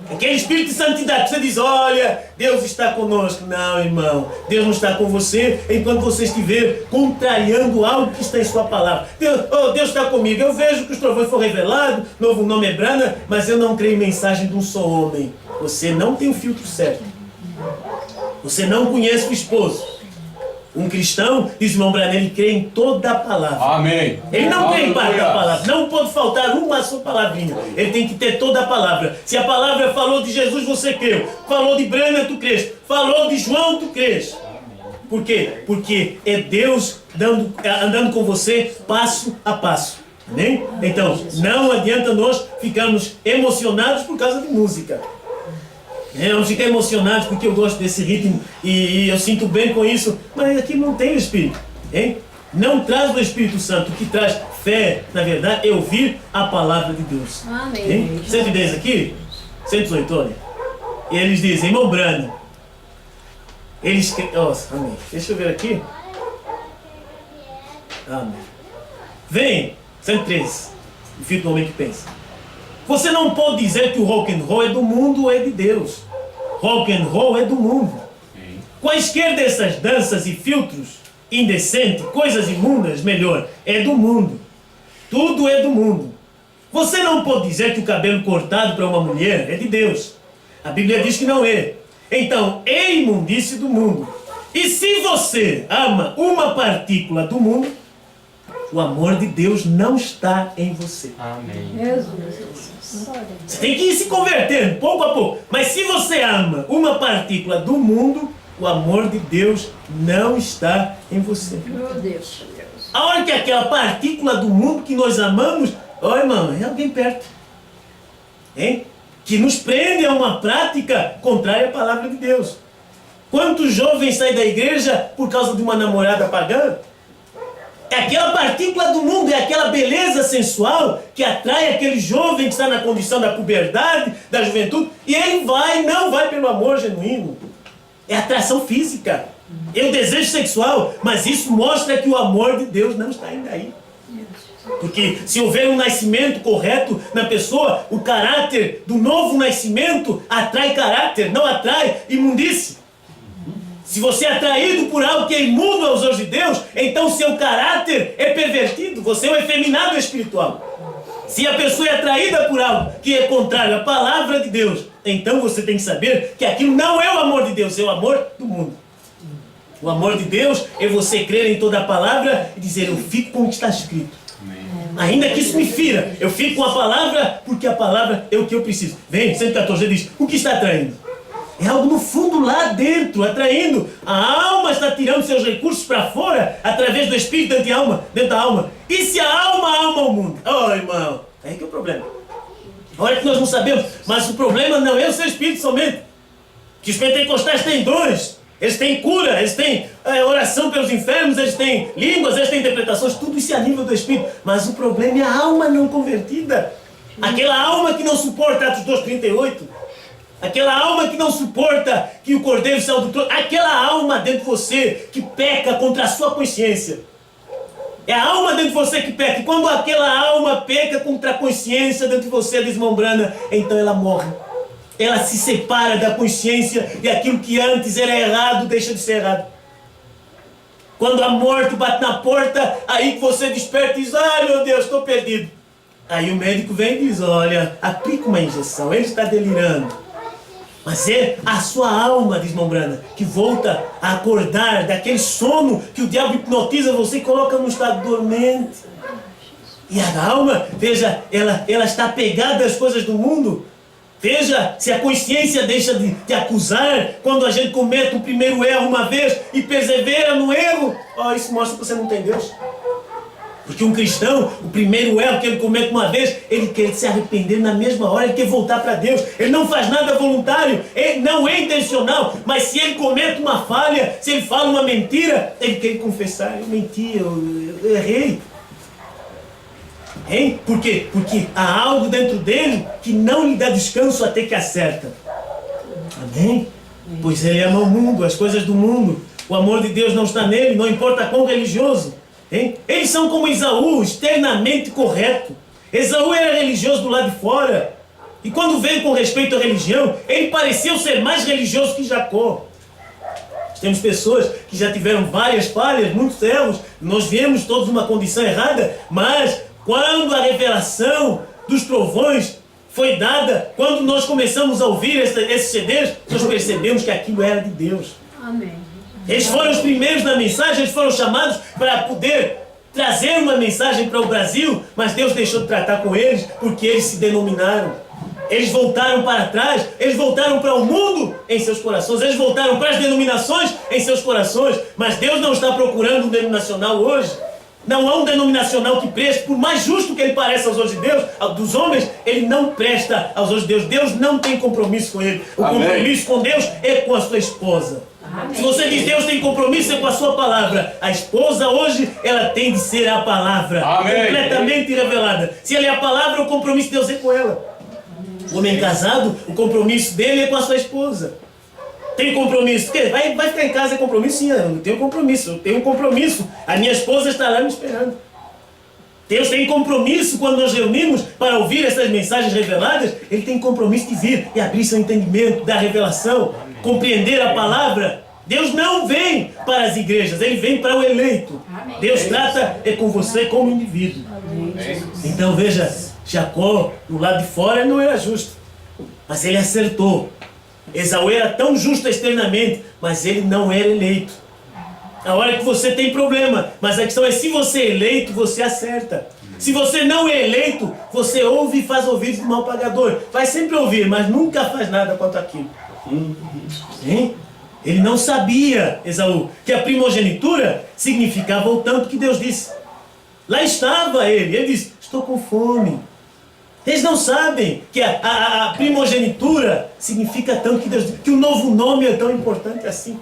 Aquele espírito de santidade que você diz, olha, Deus está conosco. Não, irmão, Deus não está com você enquanto você estiver contrariando algo que está em sua palavra. Deus está comigo. Eu vejo que os trovões foram revelados, novo nome é Brana, mas eu não creio em mensagem de um só homem. Você não tem o filtro certo. Você não conhece o esposo. Um cristão, diz o irmão Branham, ele crê em toda a palavra. Amém. Ele não crê em parte da palavra. Não pode faltar uma só palavrinha. Ele tem que ter toda a palavra. Se a palavra falou de Jesus, você creu. Falou de Branham, tu crês. Falou de João, tu crês. Por quê? Porque é Deus andando com você passo a passo. Amém? Então, não adianta nós ficarmos emocionados por causa de música. Eu fico emocionado porque eu gosto desse ritmo e eu sinto bem com isso, mas aqui não tem o Espírito, hein? Não traz o Espírito Santo. O que traz fé, na verdade, é ouvir a palavra de Deus. Amém. Hein? 110 aqui, 118, olha. E eles dizem, irmão Brano, eles... Nossa, amém. Deixa eu ver aqui. Amém. Vem, 113, o filho do homem que pensa. Você não pode dizer que o rock and roll é do mundo ou é de Deus. Rock and roll é do mundo. Quaisquer dessas danças e filtros indecentes, coisas imundas, melhor, é do mundo. Tudo é do mundo. Você não pode dizer que o cabelo cortado para uma mulher é de Deus. A Bíblia diz que não é. Então, é imundície do mundo. E se você ama uma partícula do mundo, o amor de Deus não está em você. Amém. Você tem que ir se convertendo, pouco a pouco. Mas se você ama uma partícula do mundo, o amor de Deus não está em você. Meu Deus. A hora que aquela partícula do mundo que nós amamos, ó irmão, é alguém perto. Hein? Que nos prende a uma prática contrária à palavra de Deus. Quantos jovens saem da igreja por causa de uma namorada pagã? É aquela partícula do mundo, é aquela beleza sensual que atrai aquele jovem que está na condição da puberdade, da juventude, e ele não vai pelo amor genuíno. É atração física, é o desejo sexual, mas isso mostra que o amor de Deus não está ainda aí. Porque se houver um nascimento correto na pessoa, o caráter do novo nascimento atrai caráter, não atrai imundície. Se você é atraído por algo que é imundo aos olhos de Deus, então seu caráter é pervertido, você é um efeminado espiritual. Se a pessoa é atraída por algo que é contrário à palavra de Deus, então você tem que saber que aquilo não é o amor de Deus, é o amor do mundo. O amor de Deus é você crer em toda a palavra e dizer, eu fico com o que está escrito. Ainda que isso me fira, eu fico com a palavra, porque a palavra é o que eu preciso. Vem, 114 diz, o que está atraindo? É algo no fundo lá dentro, atraindo. A alma está tirando seus recursos para fora, através do espírito dentro da alma. E se a alma ama o mundo? Oh, irmão, aí que é o problema. Olha que nós não sabemos, mas o problema não é o seu espírito somente. Que os pentecostais têm dons, eles têm cura, eles têm oração pelos enfermos, eles têm línguas, eles têm interpretações, tudo isso é a nível do espírito. Mas o problema é a alma não convertida. Aquela alma que não suporta Atos 2:38. Aquela alma que não suporta que o Cordeiro saiu do trono. Aquela alma dentro de você que peca contra a sua consciência. É a alma dentro de você que peca. E quando aquela alma peca contra a consciência dentro de você, desmembrana, então ela morre. Ela se separa da consciência e aquilo que antes era errado deixa de ser errado. Quando a morte bate na porta, aí que você desperta e diz, ai meu Deus, estou perdido. Aí o médico vem e diz, olha, aplica uma injeção, ele está delirando. Mas é a sua alma, diz Mombrana, que volta a acordar daquele sono que o diabo hipnotiza você e coloca num estado dormente. E a alma, veja, ela está pegada às coisas do mundo. Veja, se a consciência deixa de acusar quando a gente comete o primeiro erro uma vez e persevera no erro, isso mostra que você não tem Deus. Porque um cristão, o primeiro erro que ele comete uma vez, ele quer se arrepender na mesma hora, ele quer voltar para Deus. Ele não faz nada voluntário, ele não é intencional, mas se ele comete uma falha, se ele fala uma mentira, ele quer confessar, eu menti, eu errei. Hein? Por quê? Porque há algo dentro dele que não lhe dá descanso até que acerta. Amém? Pois ele ama o mundo, as coisas do mundo. O amor de Deus não está nele, não importa quão religioso. Hein? Eles são como Esaú, externamente correto. Esaú era religioso do lado de fora. E quando veio com respeito à religião, ele pareceu ser mais religioso que Jacó. Temos pessoas que já tiveram várias falhas, muitos erros. Nós viemos todos numa condição errada, mas quando a revelação dos trovões foi dada, quando nós começamos a ouvir esses CDs, nós percebemos que aquilo era de Deus. Amém. Eles foram os primeiros na mensagem, eles foram chamados para poder trazer uma mensagem para o Brasil, mas Deus deixou de tratar com eles porque eles se denominaram. Eles voltaram para trás, eles voltaram para o mundo em seus corações, eles voltaram para as denominações em seus corações, mas Deus não está procurando um denominacional hoje. Não há um denominacional que preste, por mais justo que ele pareça aos olhos de Deus, dos homens, ele não presta aos olhos de Deus. Deus não tem compromisso com ele. O Amém. compromisso com Deus é com a sua esposa. Amém. Se você diz Deus tem compromisso é com a sua palavra. A esposa hoje, ela tem de ser a palavra. Amém. Completamente revelada. Se ela é a palavra, o compromisso de Deus é com ela. O homem casado, o compromisso dele é com a sua esposa. Tem compromisso? Vai ficar em casa, é compromisso? Sim, eu tenho compromisso. Eu tenho um compromisso. A minha esposa está lá me esperando. Deus tem compromisso quando nós reunimos para ouvir essas mensagens reveladas. Ele tem compromisso de vir e abrir seu entendimento da revelação, compreender a palavra. Deus não vem para as igrejas, Ele vem para o eleito. Amém. Deus trata com você como indivíduo. Então veja, Jacó, do lado de fora, não era justo, mas ele acertou. Esaú era tão justo externamente, mas ele não era eleito. A hora que você tem problema. Mas a questão é, se você é eleito, você acerta. Se você não é eleito, você ouve e faz ouvidos do mal pagador. Vai sempre ouvir, mas nunca faz nada quanto aquilo. Hein? Ele não sabia, Esaú, que a primogenitura significava o tanto que Deus disse. Lá estava ele. Ele disse, estou com fome. Eles não sabem que a primogenitura significa tanto que Deus disse, que o novo nome é tão importante assim.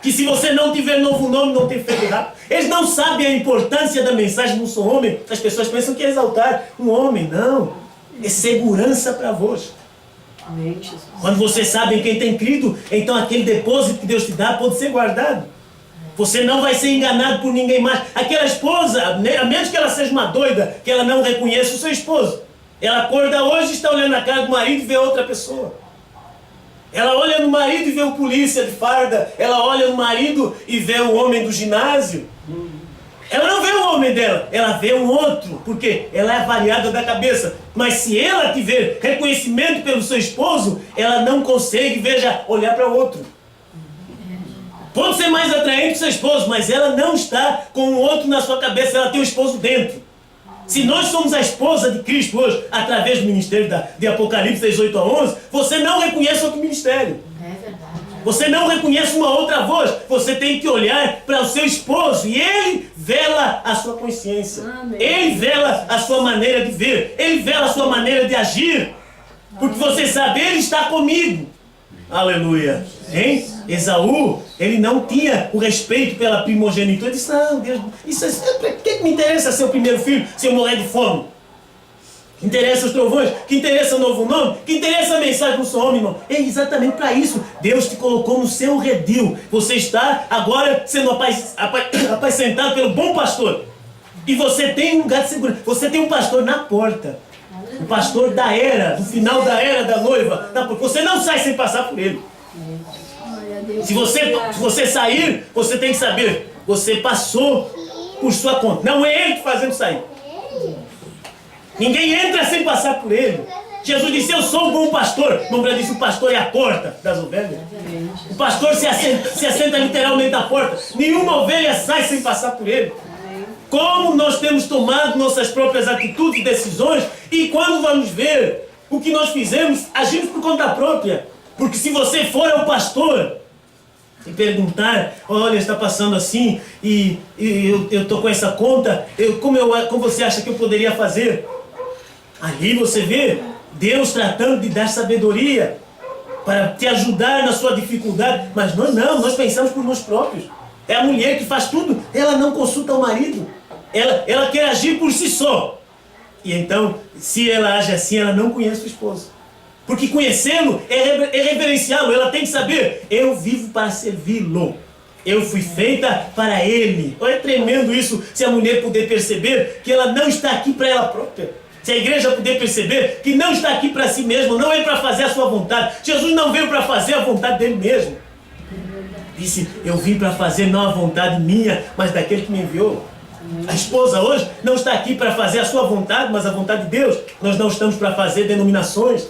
Que se você não tiver novo nome, não tem fé de rápido. Eles não sabem a importância da mensagem, não sou homem. As pessoas pensam que é exaltar um homem. Não. É segurança para vós. Quando você sabe em quem tem crido, então aquele depósito que Deus te dá pode ser guardado. Você não vai ser enganado por ninguém mais. Aquela esposa, a menos que ela seja uma doida, que ela não reconheça o seu esposo. Ela acorda hoje e está olhando na cara do marido e vê outra pessoa. Ela olha no marido e vê o polícia de farda. Ela olha no marido e vê o homem do ginásio. Ela não vê o homem dela, ela vê um outro, porque ela é variada da cabeça. Mas se ela tiver reconhecimento pelo seu esposo, ela não consegue, olhar para o outro. Pode ser mais atraente que seu esposo, mas ela não está com o outro na sua cabeça, ela tem o esposo dentro. Se nós somos a esposa de Cristo hoje, através do ministério de Apocalipse 18 a 11, você não reconhece outro ministério. É verdade. Você não reconhece uma outra voz. Você tem que olhar para o seu esposo e ele vela a sua consciência. Amém. Ele vela a sua maneira de ver. Ele vela a sua maneira de agir. Porque você sabe, ele está comigo. Aleluia. Hein? Esaú, ele não tinha o respeito pela primogenitura. Ele disse, não, Deus, que me interessa ser o primeiro filho se eu morrer de fome? Que interessa os trovões? Que interessa o novo nome? Que interessa a mensagem do seu homem, irmão? É exatamente para isso. Deus te colocou no seu redil. Você está agora sendo apacentado pelo bom pastor. E você tem um lugar de segurança. Você tem um pastor na porta. O pastor da era, do final da era da noiva. Você não sai sem passar por ele. Se você sair, você tem que saber. Você passou por sua conta. Não é ele te fazendo sair. Ninguém entra sem passar por ele. Jesus disse, eu sou o bom pastor. O nome disse, o pastor é a porta das ovelhas. O pastor se assenta literalmente na porta. Nenhuma ovelha sai sem passar por ele. Como nós temos tomado nossas próprias atitudes e decisões, e quando vamos ver o que nós fizemos, agimos por conta própria. Porque se você for ao pastor e perguntar, olha, está passando assim, e eu estou com essa conta, como você acha que eu poderia fazer? Ali você vê Deus tratando de dar sabedoria para te ajudar na sua dificuldade. Mas nós pensamos por nós próprios. É a mulher que faz tudo, ela não consulta o marido. Ela quer agir por si só. E então, se ela age assim, ela não conhece o esposo. Porque conhecê-lo é reverenciá-lo. Ela tem que saber, eu vivo para servi-lo. Eu fui feita para ele. É tremendo isso, se a mulher puder perceber que ela não está aqui para ela própria. Se a igreja puder perceber que não está aqui para si mesma, não é para fazer a sua vontade. Jesus não veio para fazer a vontade dele mesmo. Disse, eu vim para fazer não a vontade minha, mas daquele que me enviou. A esposa hoje não está aqui para fazer a sua vontade, mas a vontade de Deus. Nós não estamos para fazer denominações.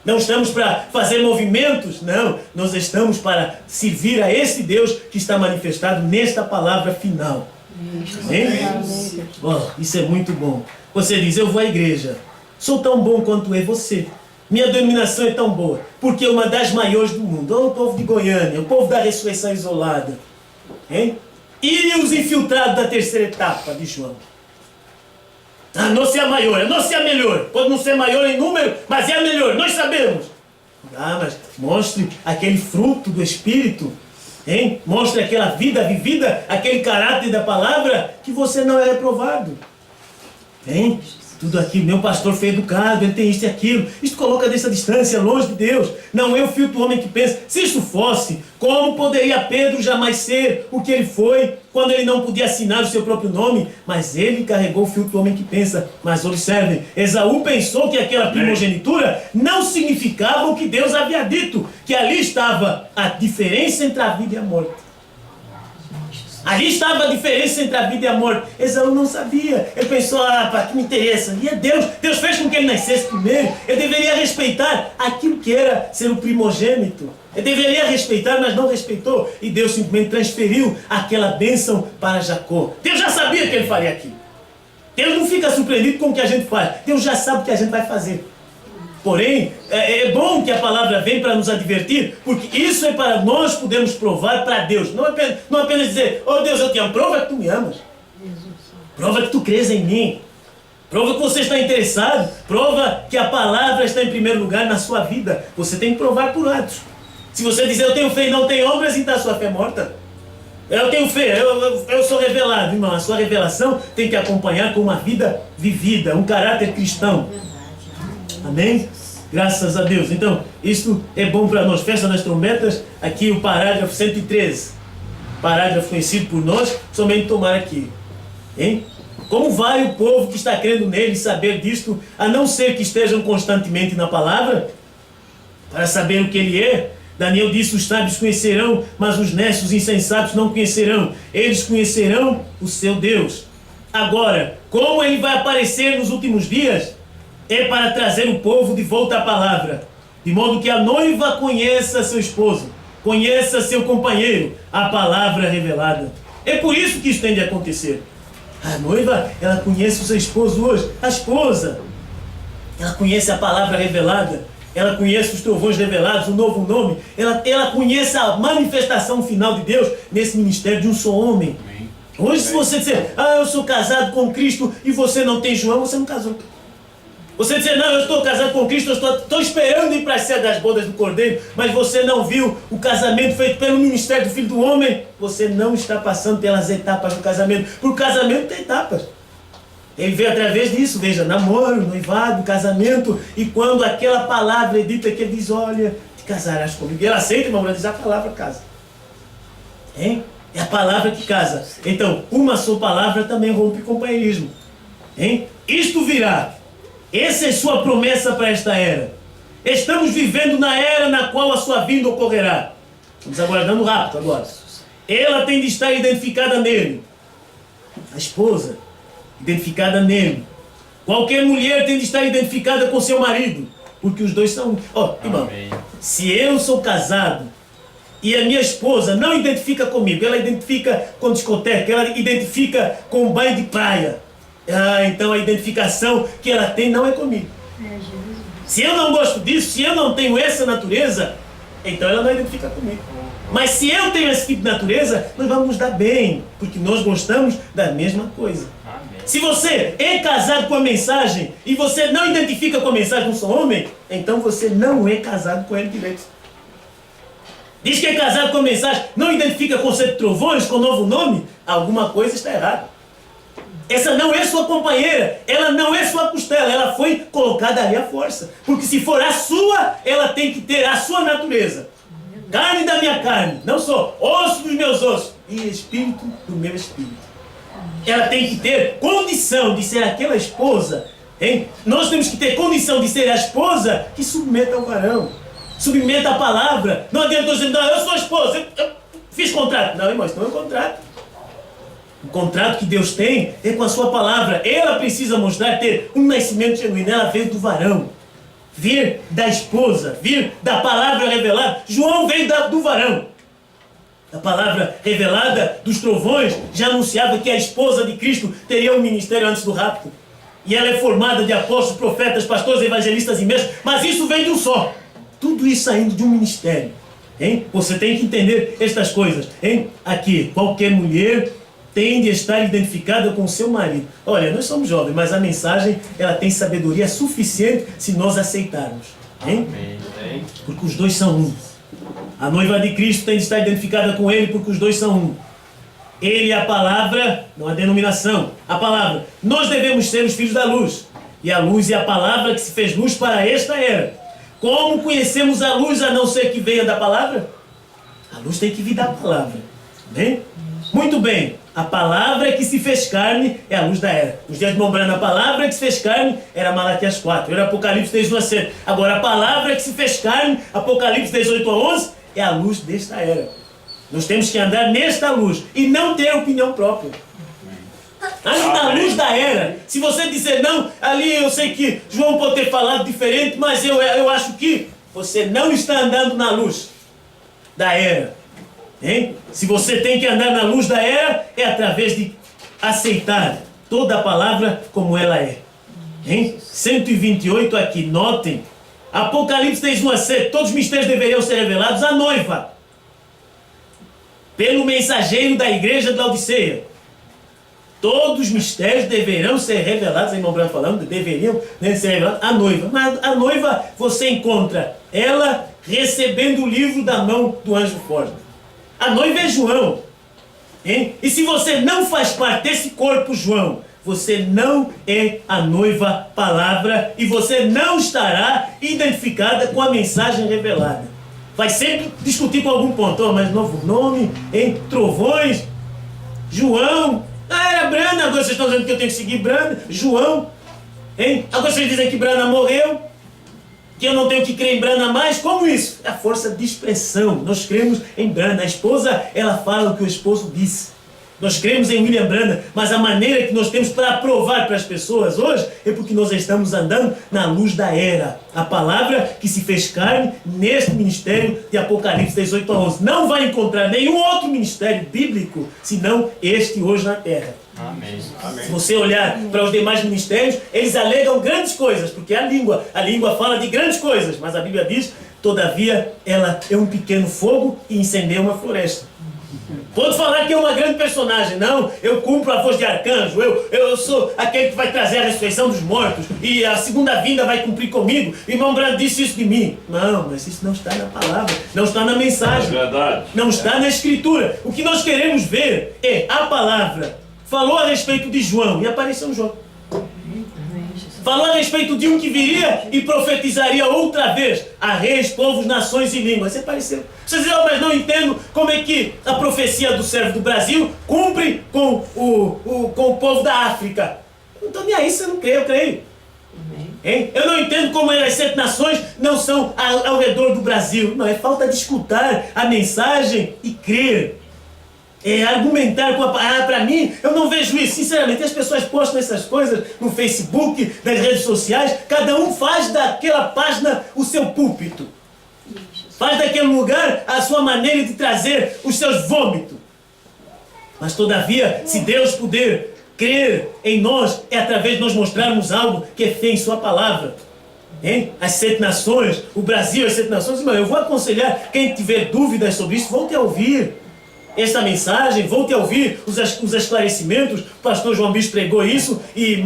Não estamos para fazer movimentos. Não, nós estamos para servir a esse Deus que está manifestado nesta palavra final. Isso é muito bom. Você diz, eu vou à igreja. Sou tão bom quanto é você. Minha denominação é tão boa, porque é uma das maiores do mundo. O povo de Goiânia, o povo da ressurreição isolada. Hein? E os infiltrados da terceira etapa de João. Não ser a maior, não ser a melhor. Pode não ser maior em número, mas é a melhor, nós sabemos. Mas mostre aquele fruto do Espírito. Hein? Mostre aquela vida vivida, aquele caráter da palavra, que você não é reprovado. Hein? Tudo aquilo, meu pastor foi educado, ele tem isso e aquilo. Isto coloca dessa distância, longe de Deus. Não é o filtro do homem que pensa. Se isso fosse, como poderia Pedro jamais ser o que ele foi, quando ele não podia assinar o seu próprio nome? Mas ele carregou o filtro do homem que pensa. Mas observem, Esaú pensou que aquela primogenitura não significava o que Deus havia dito, que ali estava a diferença entre a vida e a morte. Ali estava a diferença entre a vida e a morte. Esaú não sabia. Ele pensou, para que me interessa? E é Deus. Deus fez com que ele nascesse primeiro. Eu deveria respeitar aquilo que era ser o primogênito. Eu deveria respeitar, mas não respeitou. E Deus simplesmente transferiu aquela bênção para Jacó. Deus já sabia que ele faria aquilo. Deus não fica surpreendido com o que a gente faz. Deus já sabe o que a gente vai fazer. Porém, é bom que a palavra venha para nos advertir, porque isso é para nós podermos provar para Deus. Não apenas dizer, oh Deus, eu te amo. Prova que tu me amas. Prova que tu crês em mim. Prova que você está interessado. Prova que a palavra está em primeiro lugar na sua vida. Você tem que provar por atos. Se você dizer, eu tenho fé e não tenho obras, então a sua fé é morta. Eu tenho fé, eu sou revelado. Irmão, a sua revelação tem que acompanhar com uma vida vivida, um caráter cristão. Amém? Graças a Deus. Então, isto é bom para nós. Festa das trombetas, aqui o parágrafo 113. Parágrafo conhecido por nós, somente tomar aqui. Hein? Como vai o povo que está crendo nele saber disto, a não ser que estejam constantemente na palavra, para saber o que ele é? Daniel disse, os sábios conhecerão, mas os necios insensatos não conhecerão. Eles conhecerão o seu Deus. Agora, como ele vai aparecer nos últimos dias? É para trazer o povo de volta à palavra, de modo que a noiva conheça seu esposo, conheça seu companheiro, a palavra revelada. É por isso que isso tem de acontecer. A noiva, ela conhece o seu esposo hoje, a esposa, ela conhece a palavra revelada, ela conhece os trovões revelados, o novo nome, ela conhece a manifestação final de Deus nesse ministério de um só homem. Hoje, se você disser, eu sou casado com Cristo e você não tem João, você não casou. Você dizer, não, eu estou casado com Cristo, eu estou esperando ir para a ceia das bodas do Cordeiro, mas você não viu o casamento feito pelo ministério do Filho do Homem, você não está passando pelas etapas do casamento. Porque o casamento tem etapas. Ele veio através disso, veja, namoro, noivado, casamento, e quando aquela palavra é dita que ele diz, olha, te casarás comigo. Ele aceita, irmão, diz a palavra casa. Hein? É a palavra que casa. Então, uma só palavra também rompe companheirismo. Hein? Isto virá. Essa é sua promessa para esta era. Estamos vivendo na era na qual a sua vinda ocorrerá. Estamos aguardando rápido agora. Ela tem de estar identificada nele. A esposa, identificada nele. Qualquer mulher tem de estar identificada com seu marido. Porque os dois são... irmão, se eu sou casado e a minha esposa não identifica comigo, ela identifica com discoteca, ela identifica com banho de praia. Então a identificação que ela tem não é comigo. Se eu não gosto disso, se eu não tenho essa natureza, então ela não identifica comigo. Mas se eu tenho esse tipo de natureza, nós vamos nos dar bem, porque nós gostamos da mesma coisa. Se você é casado com a mensagem e você não identifica com a mensagem de um só homem, então você não é casado com ele direito. Diz que é casado com a mensagem, não identifica com o conceito de trovões, com o novo nome, alguma coisa está errada. Essa não é sua companheira, ela não é sua costela, ela foi colocada ali à força. Porque se for a sua, ela tem que ter a sua natureza. Carne da minha carne, não só osso dos meus ossos, e espírito do meu espírito. Ela tem que ter condição de ser aquela esposa, hein? Nós temos que ter condição de ser a esposa que submeta ao varão, submeta a palavra. Não adianta eu dizer, não, eu sou a esposa, eu fiz contrato. Não, irmão, isso não é um contrato. O contrato que Deus tem é com a sua palavra. Ela precisa mostrar, ter um nascimento genuíno. Ela veio do varão, vir da esposa, vir da palavra revelada. João veio do varão. A palavra revelada dos trovões já anunciava que a esposa de Cristo teria um ministério antes do rapto. E ela é formada de apóstolos, profetas, pastores, evangelistas e mestres. Mas isso vem de um só. Tudo isso saindo de um ministério. Hein? Você tem que entender estas coisas. Hein? Aqui, qualquer mulher tem de estar identificada com o seu marido. Olha, nós somos jovens, mas a mensagem ela tem sabedoria suficiente se nós aceitarmos. Hein? Porque os dois são um. A noiva de Cristo tem de estar identificada com ele porque os dois são um. Ele é a palavra, não a denominação. A palavra. Nós devemos ser os filhos da luz. E a luz é a palavra que se fez luz para esta era. Como conhecemos a luz a não ser que venha da palavra? A luz tem que vir da palavra. Bem? Muito bem. A palavra que se fez carne é a luz da era. Os dias de Mombrana, a palavra que se fez carne era Malaquias 4, era Apocalipse 10, 1 a 7. Agora, a palavra que se fez carne, Apocalipse 18 a 11, é a luz desta era. Nós temos que andar nesta luz e não ter opinião própria. Ande na luz da era. Se você dizer não, ali eu sei que João pode ter falado diferente, mas eu acho que você não está andando na luz da era. Hein? Se você tem que andar na luz da era, é através de aceitar toda a palavra como ela é. Hein? 128 aqui, notem. Apocalipse 3:1-7, todos os mistérios deveriam ser revelados à noiva, pelo mensageiro da igreja de Laodiceia. Todos os mistérios deverão ser revelados, irmão Branco falando, deveriam ser revelados à noiva. Mas a noiva, você encontra ela recebendo o livro da mão do anjo forte. A noiva é João. Hein? E se você não faz parte desse corpo, João, você não é a noiva palavra e você não estará identificada com a mensagem revelada. Vai sempre discutir com algum ponto, mas novo nome, hein? Trovões, João. Era Brana, agora vocês estão dizendo que eu tenho que seguir Brana, João. Hein? Agora vocês dizem que Brana morreu, que eu não tenho que crer em Brana mais. Como isso? É a força de expressão. Nós cremos em Brana. A esposa, ela fala o que o esposo disse. Nós cremos em William Branham, mas a maneira que nós temos para provar para as pessoas hoje é porque nós estamos andando na luz da era. A palavra que se fez carne neste ministério de Apocalipse 18-11. Não vai encontrar nenhum outro ministério bíblico senão este hoje na terra. Amém. Se você olhar para os demais ministérios, eles alegam grandes coisas, porque a língua fala de grandes coisas, mas a Bíblia diz, todavia, ela é um pequeno fogo e incendeia uma floresta. Pode falar que é uma grande personagem. Não, eu cumpro a voz de arcanjo. Eu sou aquele que vai trazer a ressurreição dos mortos. E a segunda vinda vai cumprir comigo. O irmão Branco disse isso de mim. Não, mas isso não está na palavra. Não está na mensagem. É verdade. Não está na escritura. O que nós queremos ver é a palavra. Falou a respeito de João e apareceu João. Falou a respeito de um que viria e profetizaria outra vez a reis, povos, nações e línguas. Você apareceu. Vocês dizem, mas não entendo como é que a profecia do servo do Brasil cumpre com o povo da África. Não estou nem aí, você não crê, eu creio. Hein? Eu não entendo como as 7 nações não são ao redor do Brasil. Não, é falta de escutar a mensagem e crer. É argumentar com a palavra. Para mim, eu não vejo isso. Sinceramente, as pessoas postam essas coisas no Facebook, nas redes sociais. Cada um faz daquela página o seu púlpito. Faz daquele lugar a sua maneira de trazer os seus vômitos. Mas todavia, se Deus puder crer em nós, é através de nós mostrarmos algo que é fé em sua palavra. Hein? As 7 nações, o Brasil, as 7 nações. Irmão, eu vou aconselhar quem tiver dúvidas sobre isso, volte a ouvir esta mensagem, volte a ouvir os esclarecimentos. O pastor João Bispo pregou isso e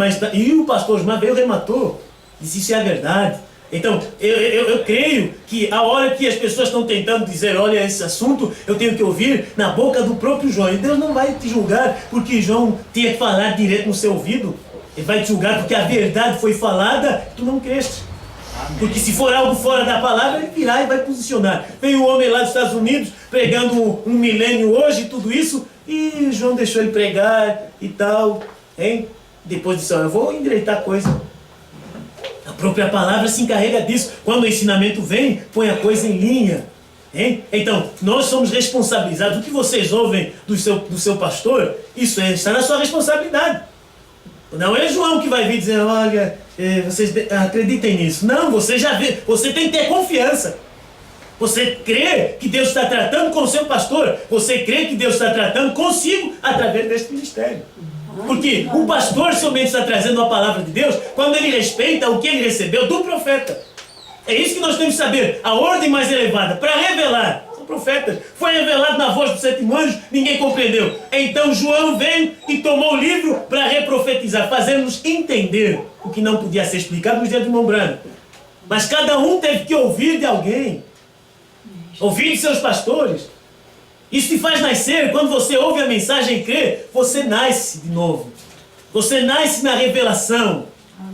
o pastor João veio e rematou. Disse, isso é a verdade. Então, eu creio que a hora que as pessoas estão tentando dizer, olha, esse assunto eu tenho que ouvir na boca do próprio João. E Deus não vai te julgar porque João tinha que falar direto no seu ouvido. Ele vai te julgar porque a verdade foi falada, tu não creste. Porque se for algo fora da palavra, ele virá e vai posicionar. Veio um homem lá dos Estados Unidos pregando um milênio hoje e tudo isso, e João deixou ele pregar e tal, hein? Depois disse, eu vou endireitar a coisa. A própria palavra se encarrega disso. Quando o ensinamento vem, põe a coisa em linha. Hein? Então, nós somos responsabilizados. O que vocês ouvem do seu pastor, isso está na sua responsabilidade. Não é João que vai vir dizer, olha, vocês acreditem nisso. Não, você já vê, você tem que ter confiança. Você crê que Deus está tratando com o seu pastor. Você crê que Deus está tratando consigo através deste ministério. Porque o pastor somente está trazendo a palavra de Deus quando ele respeita o que ele recebeu do profeta. É isso que nós temos que saber. A ordem mais elevada para revelar são profetas. Foi revelado na voz do 7º anjo, ninguém compreendeu. Então João veio e tomou o livro para reprofetizar, fazendo-nos entender o que não podia ser explicado nos dias do irmão Branco. Mas cada um teve que ouvir de alguém. Ouvir de seus pastores. Isso te faz nascer. Quando você ouve a mensagem e crê, você nasce de novo. Você nasce na revelação.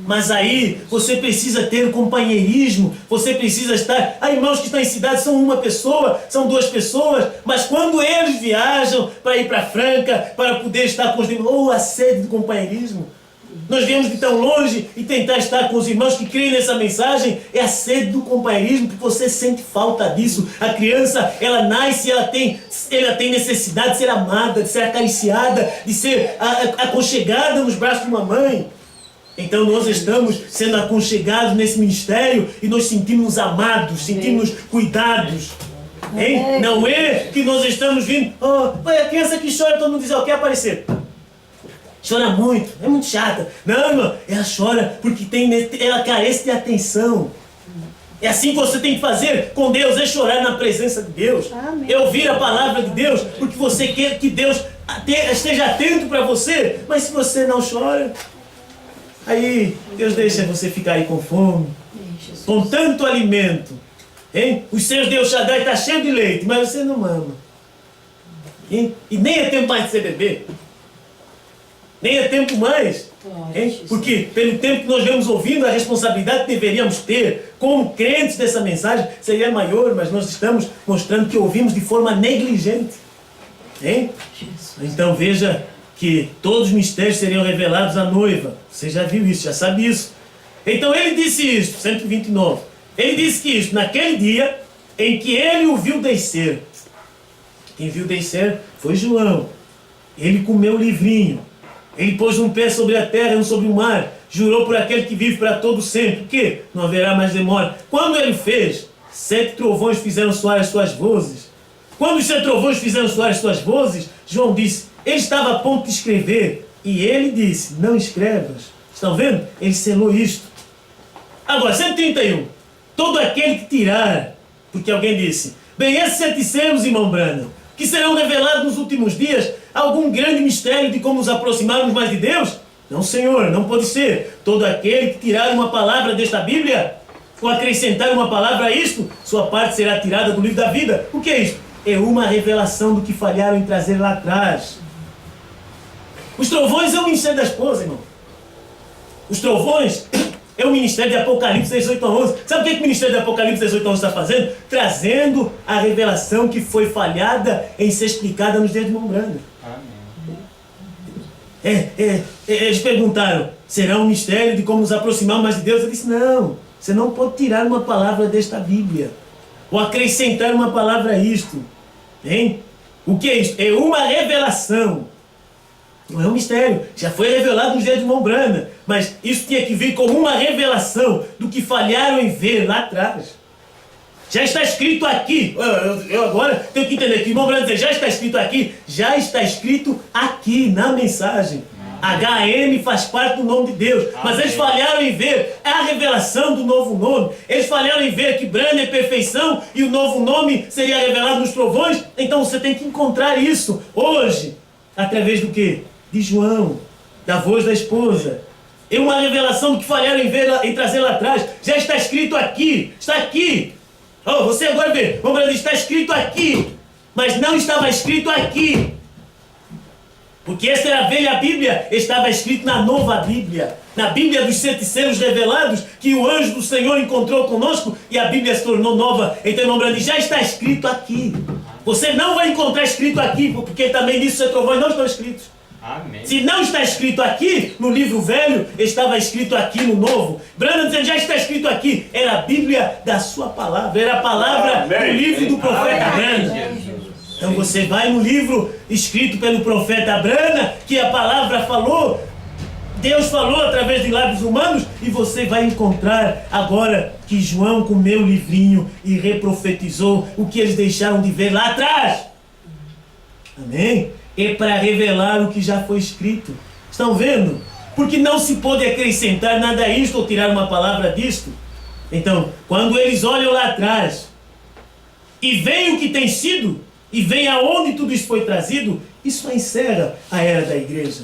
Mas aí você precisa ter companheirismo. Você precisa estar... Há irmãos que estão em cidade, são uma pessoa, são 2 pessoas. Mas quando eles viajam para ir para Franca, para poder estar com os demais, a sede do companheirismo. Nós viemos de tão longe e tentar estar com os irmãos que creem nessa mensagem. É a sede do companheirismo, que você sente falta disso. A criança, ela nasce, ela tem necessidade de ser amada, de ser acariciada, de ser aconchegada nos braços de uma mãe. Então nós estamos sendo aconchegados nesse ministério e nós sentimos amados, sentimos cuidados. Hein? Não é que nós estamos vindo, a criança que chora, todo mundo diz, quer aparecer. Chora muito, é muito chata. Não, irmão, ela chora porque ela carece de atenção. É assim que você tem que fazer com Deus, é chorar na presença de Deus. Amém. É ouvir a palavra de Deus, porque você quer que Deus esteja atento para você. Mas se você não chora, aí Deus deixa você ficar aí com fome, com tanto alimento. Hein? Os seus Deus Shaddai está cheio de leite, mas você não mama. Hein? E nem é tempo mais de você beber. Nem é tempo mais. Hein? Porque pelo tempo que nós vemos ouvindo, a responsabilidade que deveríamos ter como crentes dessa mensagem seria maior, mas nós estamos mostrando que ouvimos de forma negligente. Hein? Então veja que todos os mistérios seriam revelados à noiva. Você já viu isso, já sabe isso. Então ele disse isto, 129. Ele disse que isto, naquele dia em que ele o viu descer. Quem viu descer foi João. Ele comeu o livrinho. Ele pôs um pé sobre a terra e um sobre o mar. Jurou por aquele que vive para todo sempre. O quê? Não haverá mais demora. Quando ele fez, 7 trovões fizeram soar as suas vozes. Quando os 7 trovões fizeram soar as suas vozes, João disse, ele estava a ponto de escrever. E ele disse, não escrevas. Estão vendo? Ele selou isto. Agora, 131. Todo aquele que tirar, porque alguém disse, bem, esses 7 selos, irmão Branham, que serão revelados nos últimos dias, algum grande mistério de como nos aproximarmos mais de Deus? Não, Senhor, não pode ser. Todo aquele que tirar uma palavra desta Bíblia, ou acrescentar uma palavra a isto, sua parte será tirada do livro da vida. O que é isto? É uma revelação do que falharam em trazer lá atrás. Os trovões é o ministério da esposa, irmão. Os trovões é o ministério de Apocalipse 18 a 11. Sabe o que o ministério de Apocalipse 18 a 11 está fazendo? Trazendo a revelação que foi falhada em ser explicada nos dias de Irmão Branham. Eles perguntaram, será um mistério de como nos aproximar mais de Deus? Eu disse, não, você não pode tirar uma palavra desta Bíblia, ou acrescentar uma palavra a isto. Hein? O que é isso? É uma revelação. Não é um mistério, já foi revelado nos dias de Irmão Branham, mas isso tinha que vir como uma revelação do que falharam em ver lá atrás. Já está escrito aqui, eu agora tenho que entender que Irmão Branham diz, já está escrito aqui, já está escrito aqui na mensagem. HM faz parte do nome de Deus, mas eles falharam em ver a revelação do novo nome. Eles falharam em ver que Branham é perfeição e o novo nome seria revelado nos trovões. Então você tem que encontrar isso hoje, através do quê? De João, da voz da esposa. É uma revelação do que falharam em ver, em trazer lá atrás. Já está escrito aqui, está aqui. Você agora vê, vamos ver, está escrito aqui, mas não estava escrito aqui. Porque essa era a velha Bíblia, estava escrito na nova Bíblia. Na Bíblia dos 7 selos revelados, que o anjo do Senhor encontrou conosco e a Bíblia se tornou nova. Então, irmão Branham, já está escrito aqui. Você não vai encontrar escrito aqui, porque também nisso os trovões não estão escritos. Amém. Se não está escrito aqui, no livro velho, estava escrito aqui no novo. Branham dizendo, já está escrito aqui. Era a Bíblia da sua palavra, era a palavra do livro do profeta Branham. Então você vai no livro escrito pelo profeta Branham, que a palavra falou, Deus falou através de lábios humanos, e você vai encontrar agora que João comeu o livrinho e reprofetizou o que eles deixaram de ver lá atrás. Amém? É para revelar o que já foi escrito. Estão vendo? Porque não se pode acrescentar nada a isto ou tirar uma palavra disto. Então, quando eles olham lá atrás e veem o que tem sido, e veem aonde tudo isso foi trazido, isso encerra a era da igreja.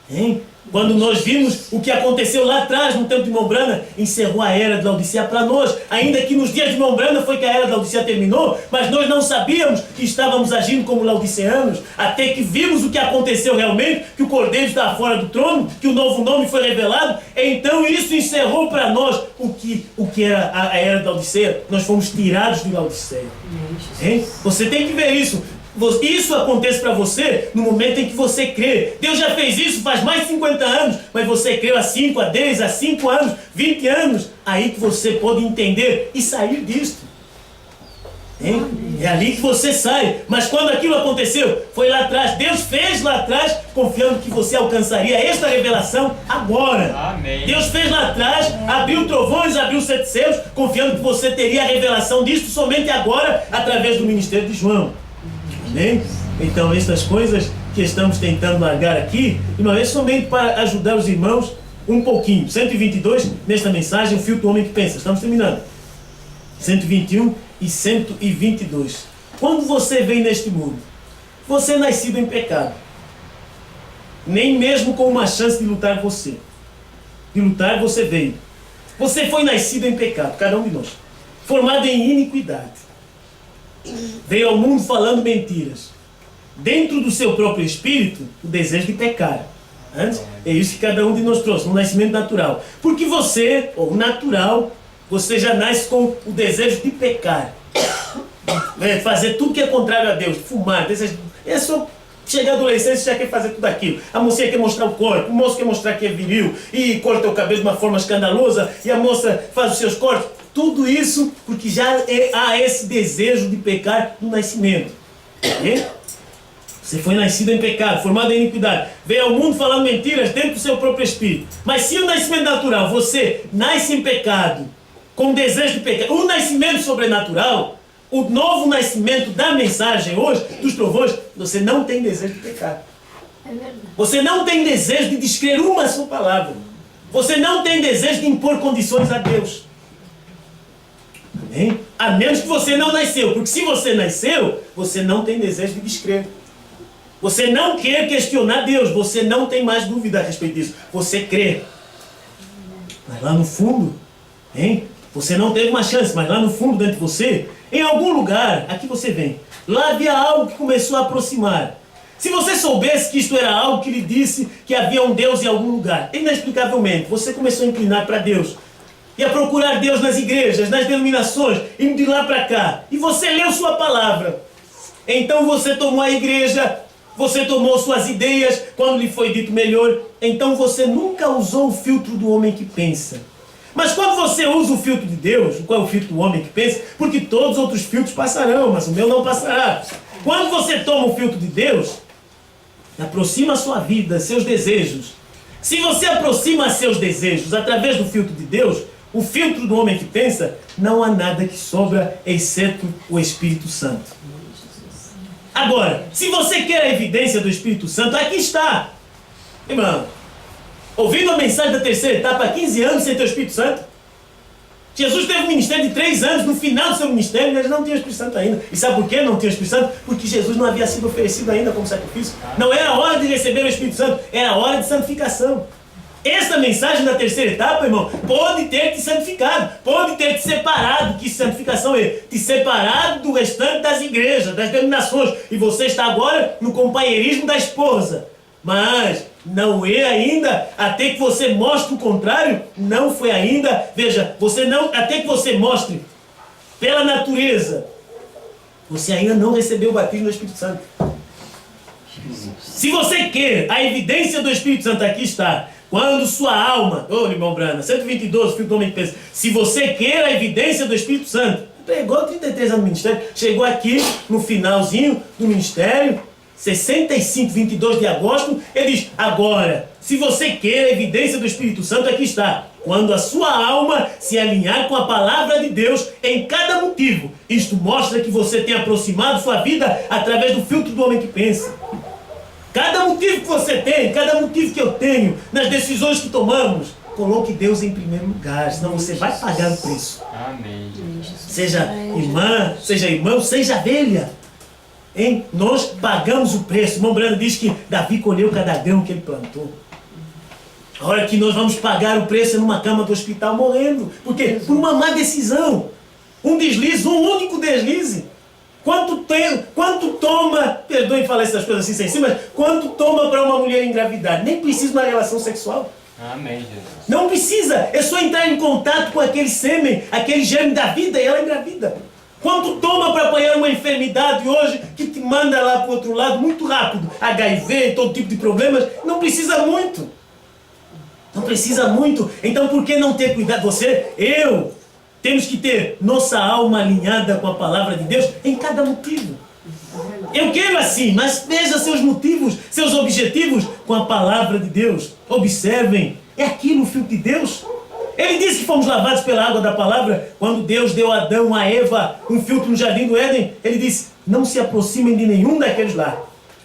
Hein? Quando nós vimos o que aconteceu lá atrás, no tempo de Irmão Branham, encerrou a era de Laodicea para nós. Ainda que nos dias de Irmão Branham foi que a era de Laodicea terminou, mas nós não sabíamos que estávamos agindo como laodiceanos, até que vimos o que aconteceu realmente, que o Cordeiro estava fora do trono, que o novo nome foi revelado. Então isso encerrou para nós o que era a era de Laodicea. Nós fomos tirados de Laodiceia. Hein? Você tem que ver isso. isso acontece para você no momento em que você crê. Deus já fez isso faz mais de 50 anos, mas você creu há 5, há 10, há 5 anos, 20 anos. Aí que você pode entender e sair disto. É ali que você sai. Mas quando aquilo aconteceu, foi lá atrás. Deus fez lá atrás, confiando que você alcançaria esta revelação agora. Amém. Deus fez lá atrás, abriu trovões, abriu 7 céus, confiando que você teria a revelação disto somente agora, através do ministério de João. Amém? Então, estas coisas que estamos tentando largar aqui, de uma vez somente para ajudar os irmãos um pouquinho. 122, nesta mensagem, o filtro do homem que pensa. Estamos terminando. 121 e 122. Quando você vem neste mundo, você é nascido em pecado. Nem mesmo com uma chance de lutar você. De lutar você veio. Você foi nascido em pecado, cada um de nós. Formado em iniquidade. Veio ao mundo falando mentiras. Dentro do seu próprio espírito, o desejo de pecar. Antes, é isso que cada um de nós trouxe, um nascimento natural. Porque você, ou natural, você já nasce com o desejo de pecar. Fazer tudo que é contrário a Deus. Fumar, desejo. É só chegar à adolescência e já quer fazer tudo aquilo. A mocinha quer mostrar o corpo, o moço quer mostrar que é viril e corta o cabelo de uma forma escandalosa e a moça faz os seus cortes. Tudo isso porque já há esse desejo de pecar no nascimento. Você foi nascido em pecado, formado em iniquidade. Veio ao mundo falando mentiras dentro do seu próprio espírito. Mas se o nascimento natural, você nasce em pecado, com desejo de pecar, o nascimento sobrenatural, o novo nascimento da mensagem hoje, dos trovões, você não tem desejo de pecar. É verdade. Você não tem desejo de descrer uma só palavra. Você não tem desejo de impor condições a Deus. Amém? A menos que você não nasceu. Porque se você nasceu, você não tem desejo de descrer. Você não quer questionar Deus. Você não tem mais dúvida a respeito disso. Você crê. Mas lá no fundo, hein? Você não teve uma chance, mas lá no fundo, dentro de você, em algum lugar, aqui você vem. Lá havia algo que começou a aproximar. Se você soubesse que isto era algo que lhe disse que havia um Deus em algum lugar, inexplicavelmente, você começou a inclinar para Deus. E a procurar Deus nas igrejas, nas denominações, indo de lá para cá. E você leu sua palavra. Então você tomou a igreja, você tomou suas ideias, quando lhe foi dito melhor. Então você nunca usou o filtro do homem que pensa. Mas quando você usa o filtro de Deus, qual é o filtro do homem que pensa? Porque todos os outros filtros passarão, mas o meu não passará. Quando você toma o filtro de Deus, aproxima a sua vida, seus desejos. Se você aproxima seus desejos através do filtro de Deus, o filtro do homem que pensa, não há nada que sobra exceto o Espírito Santo. Agora, se você quer a evidência do Espírito Santo, aqui está. Irmão, ouvindo a mensagem da terceira etapa há 15 anos sem ter o Espírito Santo. Jesus teve um ministério de 3 anos, no final do seu ministério ele não tinha o Espírito Santo ainda. E sabe por que não tinha o Espírito Santo? Porque Jesus não havia sido oferecido ainda como sacrifício. Não era hora de receber o Espírito Santo, era hora de santificação. Esta mensagem da terceira etapa, irmão, pode ter te santificado, pode ter te separado, que santificação é? Te separado do restante das igrejas, das denominações, e você está agora no companheirismo da esposa. Mas não é ainda, até que você mostre o contrário, não foi ainda. Veja, você não, até que você mostre pela natureza, você ainda não recebeu o batismo do Espírito Santo. Se você quer a evidência do Espírito Santo, aqui está. Quando sua alma, irmão Brana, 122, filho do homem que pensa, se você quer a evidência do Espírito Santo, pregou 33 anos no ministério, chegou aqui no finalzinho do ministério, 65, 22 de agosto, ele diz, agora, se você quer a evidência do Espírito Santo, aqui está. Quando a sua alma se alinhar com a palavra de Deus em cada motivo, isto mostra que você tem aproximado sua vida através do filtro do homem que pensa. Cada motivo que você tem, cada motivo que eu tenho, nas decisões que tomamos, coloque Deus em primeiro lugar, senão você vai pagar o preço. Amém. Seja irmã, seja irmão, seja abelha. Hein? Nós pagamos o preço. O irmão Brando diz que Davi colheu cada grão que ele plantou. A hora que nós vamos pagar o preço é numa cama do hospital morrendo. Por quê? Por uma má decisão. Um deslize, um único deslize. Quanto toma, perdoem falar essas coisas assim sem si, mas quanto toma para uma mulher engravidar? Nem precisa de uma relação sexual. Amém, Jesus. Não precisa, é só entrar em contato com aquele sêmen, aquele germe da vida e ela engravida. Quanto toma para apanhar uma enfermidade hoje que te manda lá para o outro lado muito rápido. HIV, todo tipo de problemas. Não precisa muito. Não precisa muito. Então por que não ter cuidado? Você, eu, temos que ter nossa alma alinhada com a palavra de Deus em cada motivo. Eu quero assim, mas veja seus motivos, seus objetivos com a palavra de Deus. Observem, é aquilo o filtro de Deus. Ele disse que fomos lavados pela água da palavra. Quando Deus deu a Adão, a Eva, um filtro no jardim do Éden, ele disse, não se aproximem de nenhum daqueles lá.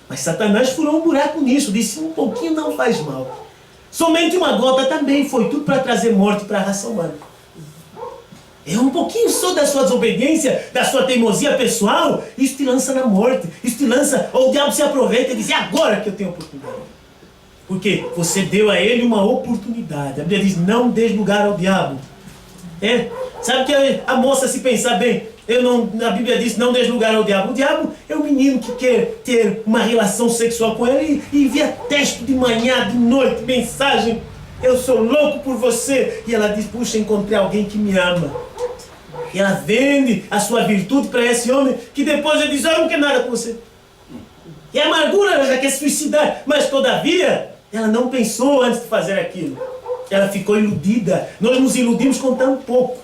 Mas Satanás furou um buraco nisso, disse, um pouquinho não faz mal. Somente uma gota também foi tudo para trazer morte para a raça humana. É um pouquinho só da sua desobediência, da sua teimosia pessoal, isso te lança na morte, isso te lança, ou o diabo se aproveita e diz, é agora que eu tenho oportunidade. Porque você deu a ele uma oportunidade. A Bíblia diz, não dê lugar ao diabo. É? Sabe que a moça, se pensar bem, a Bíblia diz, não dê lugar ao diabo. O diabo é o menino que quer ter uma relação sexual com ela e envia texto de manhã, de noite, mensagem, eu sou louco por você. E ela diz, puxa, encontrei alguém que me ama. E ela vende a sua virtude para esse homem, que depois ele diz, eu não quero nada com você. E a amargura, ela já quer se suicidar. Mas todavia, ela não pensou antes de fazer aquilo. Ela ficou iludida. Nós nos iludimos com tão pouco.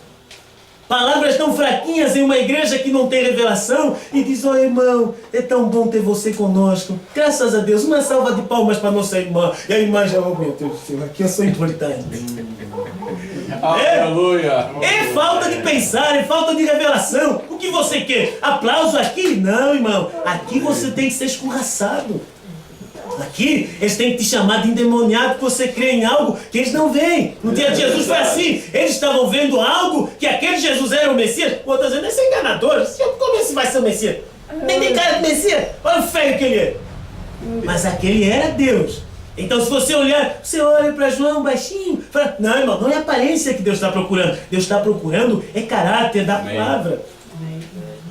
Palavras tão fraquinhas em uma igreja que não tem revelação. E diz, ó irmão, é tão bom ter você conosco. Graças a Deus, uma salva de palmas para nossa irmã. E a irmã já, oh meu Deus do céu, aqui eu sou importante. Aleluia! É falta de pensar, é falta de revelação. O que você quer? Aplauso aqui? Não, irmão. Aqui você tem que ser escorraçado. Aqui eles têm que te chamar de endemoniado, porque você crê em algo que eles não veem. No dia de Jesus foi assim. Eles estavam vendo algo que aquele Jesus era o Messias. O outro dizendo, esse é enganador. Como esse vai ser o Messias? Nem tem cara de Messias. Olha o feio que ele é. Mas aquele era Deus. Então se você olhar, você olha para João baixinho, fala, não irmão, não é aparência que Deus está procurando. Deus está procurando é caráter da palavra.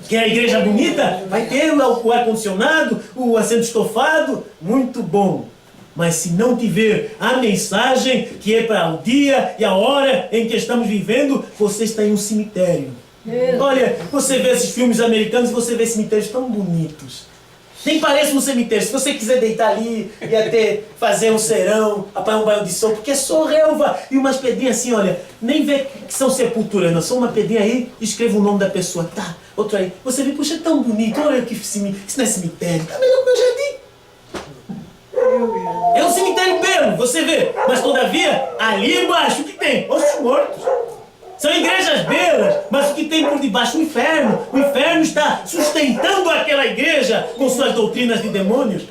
Quer a igreja bonita? Vai ter o ar-condicionado, o assento estofado, muito bom. Mas se não tiver a mensagem, que é para o dia e a hora em que estamos vivendo, você está em um cemitério. Olha, você vê esses filmes americanos e você vê cemitérios tão bonitos. Nem parece um cemitério. Se você quiser deitar ali e até fazer um serão, apanhar um banho de sol, porque é só relva e umas pedrinhas assim, olha, nem vê que são sepulturas, não. Só uma pedrinha aí, escreva o nome da pessoa, tá? Outra aí. Você vê, puxa, é tão bonito, olha que isso não é cemitério, tá melhor que meu jardim. É um cemitério belo, você vê. Mas todavia, ali embaixo, o que tem? Ossos mortos. São igrejas belas, mas o que tem por debaixo? O inferno. O inferno está sustentando aquela igreja com suas doutrinas de demônios.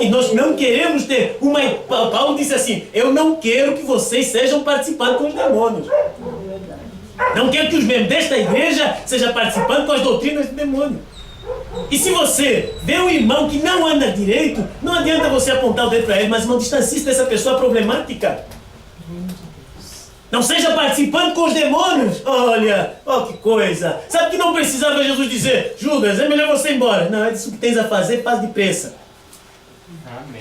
E nós não queremos ter uma... Paulo disse assim, eu não quero que vocês sejam participando com os demônios. Não quero que os membros desta igreja sejam participando com as doutrinas de demônios. E se você vê um irmão que não anda direito, não adianta você apontar o dedo para ele, mas irmão, distancie-se dessa pessoa problemática. Não seja participando com os demônios. Olha, que coisa. Sabe que não precisava Jesus dizer, Judas, é melhor você ir embora. Não, é isso que tens a fazer, faz depressa.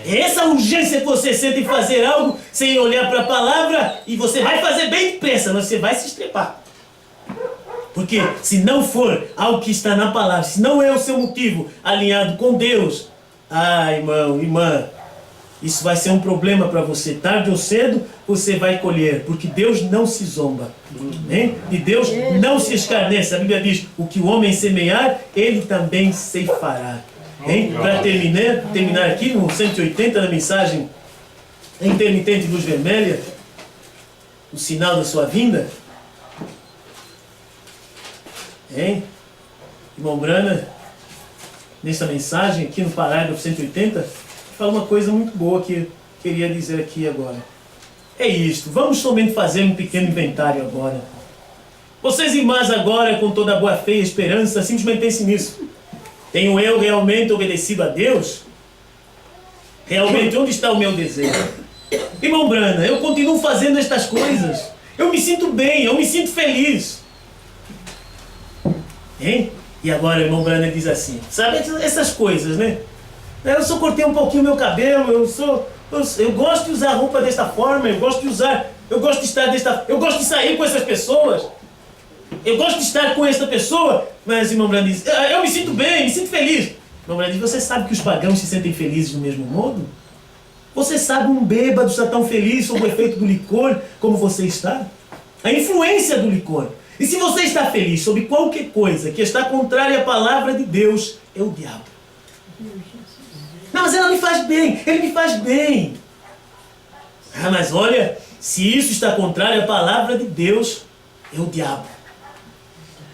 É essa urgência que você sente em fazer algo sem olhar para a palavra e você vai fazer bem depressa, mas você vai se estrepar. Porque se não for algo que está na palavra, se não é o seu motivo alinhado com Deus, irmão, irmã, isso vai ser um problema para você. Tarde ou cedo, você vai colher. Porque Deus não se zomba. Né? E Deus não se escarnece. A Bíblia diz, o que o homem semear, ele também ceifará. Para terminar aqui no 180, na mensagem intermitente luz vermelha, o sinal da sua vinda. Irmão Brana, nessa mensagem, aqui no parágrafo 180, fala uma coisa muito boa que eu queria dizer aqui agora. É isto, vamos somente fazer um pequeno inventário agora. Vocês irmãs agora, com toda a boa fé e esperança, simplesmente pensem nisso. Tenho eu realmente obedecido a Deus? Realmente, onde está o meu desejo? Irmão Brana, eu continuo fazendo estas coisas. Eu me sinto bem, eu me sinto feliz. E agora o irmão Brana diz assim, sabe essas coisas, né? Eu só cortei um pouquinho meu cabelo, eu gosto de usar roupa desta forma, eu gosto de estar eu gosto de sair com essas pessoas, eu gosto de estar com esta pessoa, mas o irmão Brana diz, eu me sinto bem, me sinto feliz. Meu marido, você sabe que os pagãos se sentem felizes do mesmo modo? Você sabe um bêbado está tão feliz sob o efeito do licor como você está? A influência do licor. E se você está feliz sobre qualquer coisa que está contrária à palavra de Deus, é o diabo. Não, mas ela me faz bem, ele me faz bem. Ah, mas olha, se isso está contrário à palavra de Deus, é o diabo.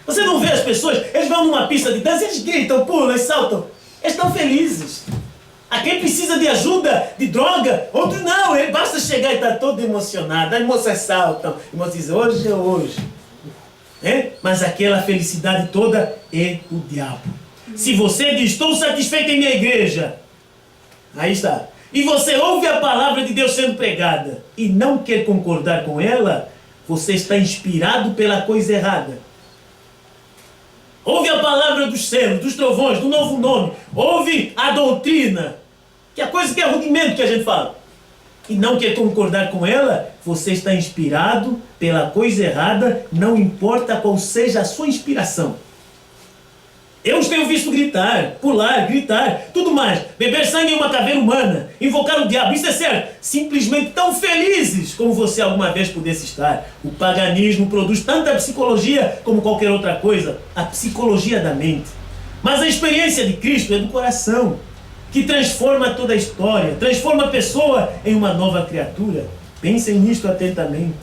Você não vê as pessoas, eles vão numa pista de dança, eles gritam, pulam, eles saltam. Eles estão felizes. A quem precisa de ajuda, de droga, outros não, ele basta chegar e está todo emocionado. As moças saltam, e moças dizem, hoje é hoje. Mas aquela felicidade toda é o diabo. Se você diz, estou satisfeito em minha igreja, aí está. E você ouve a palavra de Deus sendo pregada e não quer concordar com ela, você está inspirado pela coisa errada. Ouve a palavra dos céus, dos trovões, do novo nome. Ouve a doutrina, que é a coisa que é rudimento que a gente fala. E não quer concordar com ela, você está inspirado pela coisa errada, não importa qual seja a sua inspiração. Eu os tenho visto gritar, pular, gritar, tudo mais. Beber sangue em uma caveira humana, invocar o diabo, isso é certo. Simplesmente tão felizes como você alguma vez pudesse estar. O paganismo produz tanta psicologia como qualquer outra coisa. A psicologia da mente. Mas a experiência de Cristo é do coração, que transforma toda a história, transforma a pessoa em uma nova criatura. Pensem nisto atentamente.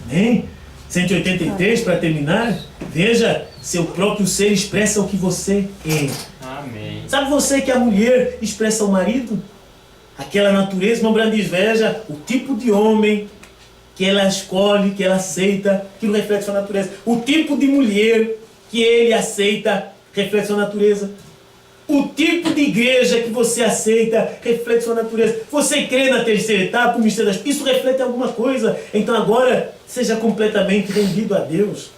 Amém? 183, para terminar. Veja, seu próprio ser expressa o que você é. Amém. Sabe você que a mulher expressa o marido? Aquela natureza, uma grande veja, o tipo de homem que ela escolhe, que ela aceita, que reflete sua natureza. O tipo de mulher que ele aceita, reflete sua natureza. O tipo de igreja que você aceita reflete sua natureza. Você crê na terceira etapa, o mistério das... Isso reflete alguma coisa. Então agora, seja completamente rendido a Deus.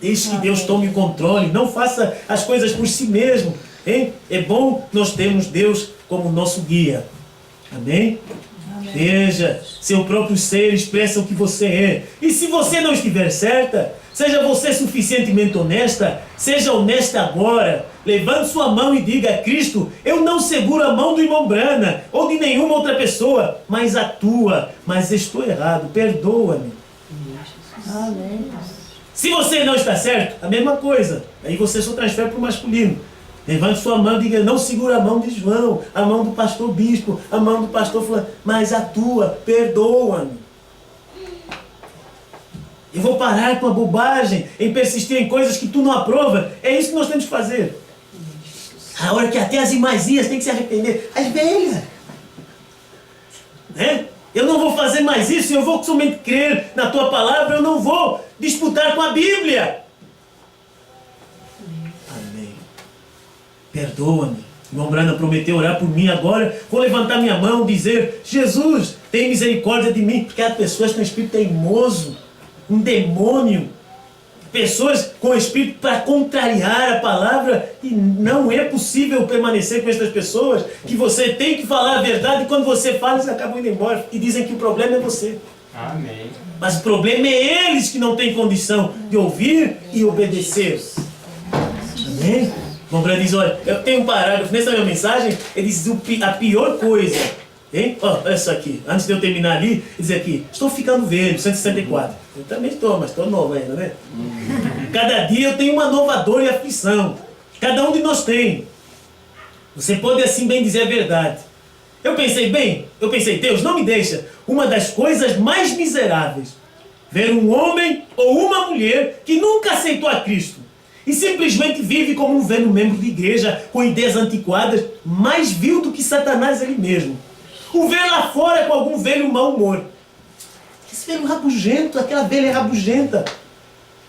Deixe que Deus tome o controle. Não faça as coisas por si mesmo. Hein? É bom nós termos Deus como nosso guia. Amém? Amém? Veja, seu próprio ser expressa o que você é. E se você não estiver certa, seja você suficientemente honesta, seja honesta agora. Levante sua mão e diga a Cristo, eu não seguro a mão do irmão Brana ou de nenhuma outra pessoa, mas a tua. Mas estou errado, perdoa-me. Amém. Se você não está certo, a mesma coisa. Aí você só transfere para o masculino. Levante sua mão e diga, não segura a mão de João, a mão do pastor bispo, a mão do pastor fulano, mas a tua, perdoa-me. Eu vou parar com a bobagem, em persistir em coisas que tu não aprova. É isso que nós temos que fazer. A hora que até as irmãzinhas têm que se arrepender. As velhas. Né? Eu não vou fazer mais isso, eu vou somente crer na tua palavra, eu não vou disputar com a Bíblia. Amém. Perdoa-me. O irmão Brana prometeu orar por mim agora. Vou levantar minha mão e dizer, Jesus, tem misericórdia de mim. Porque há pessoas com espírito teimoso, um demônio. Pessoas com espírito para contrariar a palavra, e não é possível permanecer com estas pessoas, que você tem que falar a verdade, e quando você fala, eles acabam indo embora e dizem que o problema é você. Amém. Mas o problema é eles que não têm condição de ouvir e obedecer. Amém? O irmão Brana diz, olha, eu tenho um parágrafo nessa minha mensagem, ele diz a pior coisa. Hein? Olha isso aqui, antes de eu terminar ali, diz aqui, estou ficando velho, 164. Eu também estou, mas estou novo ainda, né? Cada dia eu tenho uma nova dor e aflição. Cada um de nós tem. Você pode assim bem dizer a verdade. Eu pensei, Deus, não me deixa. Uma das coisas mais miseráveis, ver um homem ou uma mulher que nunca aceitou a Cristo e simplesmente vive como um velho membro de igreja com ideias antiquadas, mais vil do que Satanás ele mesmo. O ver lá fora com algum velho mau humor. Esse velho rabugento, aquela velha rabugenta,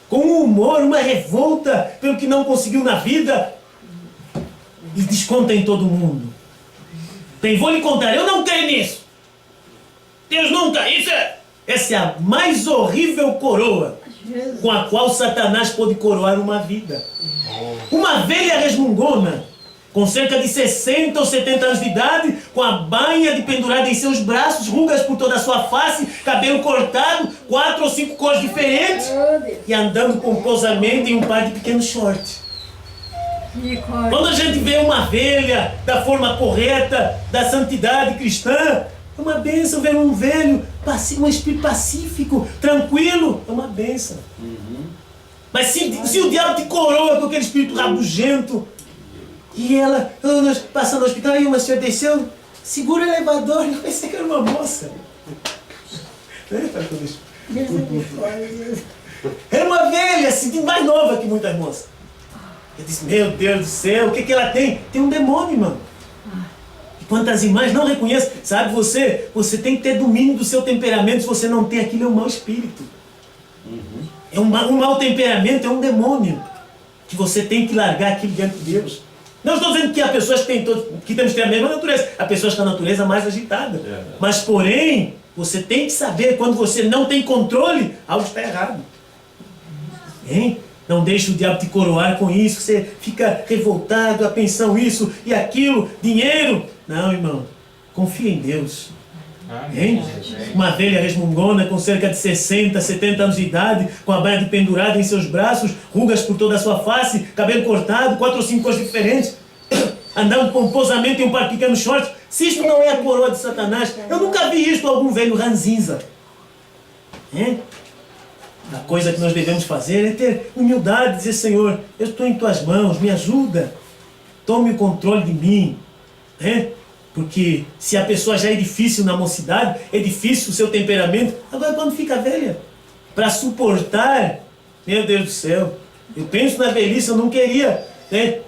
com um humor, uma revolta pelo que não conseguiu na vida, e desconta em todo mundo. Bem, vou lhe contar, eu não creio nisso. Deus nunca, essa é a mais horrível coroa com a qual Satanás pode coroar uma vida. Uma velha resmungona, com cerca de 60 ou 70 anos de idade, com a bainha de pendurada em seus braços, rugas por toda a sua face, cabelo cortado, 4 ou 5 cores diferentes, e andando pomposamente em um par de pequenos shorts. Quando a gente vê uma velha da forma correta, da santidade cristã, é uma bênção ver um velho, um espírito pacífico, tranquilo, é uma bênção. Mas se o diabo te coroa com aquele espírito rabugento, e ela, passando no hospital, e uma senhora desceu, segura o elevador, eu pensei que era uma moça. Era uma velha, assim, mais nova que muitas moças. Eu disse, meu Deus do céu, o que que ela tem? Tem um demônio, irmão. E quantas irmãs não reconhecem, sabe, você tem que ter domínio do seu temperamento. Se você não tem aquilo, é um mau espírito. É um mau temperamento, é um demônio. Que você tem que largar aquilo diante de Deus. Não estou dizendo que há pessoas que temos que ter a mesma natureza. Há pessoas com a natureza mais agitada. Mas, porém, você tem que saber, quando você não tem controle, algo está errado. Hein? Não deixe o diabo te coroar com isso, você fica revoltado, a pensão isso e aquilo, dinheiro. Não, irmão, confia em Deus. Hein? Uma velha resmungona com cerca de 60, 70 anos de idade, com a baia pendurada em seus braços, rugas por toda a sua face, cabelo cortado, 4 ou 5 cores diferentes, andando pomposamente em um par de pequenos shorts. Se isto não é a coroa de Satanás, eu nunca vi isto algum velho ranzinza. Hein? A coisa que nós devemos fazer é ter humildade, dizer, Senhor, eu estou em tuas mãos, me ajuda, tome o controle de mim. Porque se a pessoa já é difícil na mocidade, é difícil o seu temperamento, agora quando fica velha, para suportar, meu Deus do céu, eu penso na velhice, eu não queria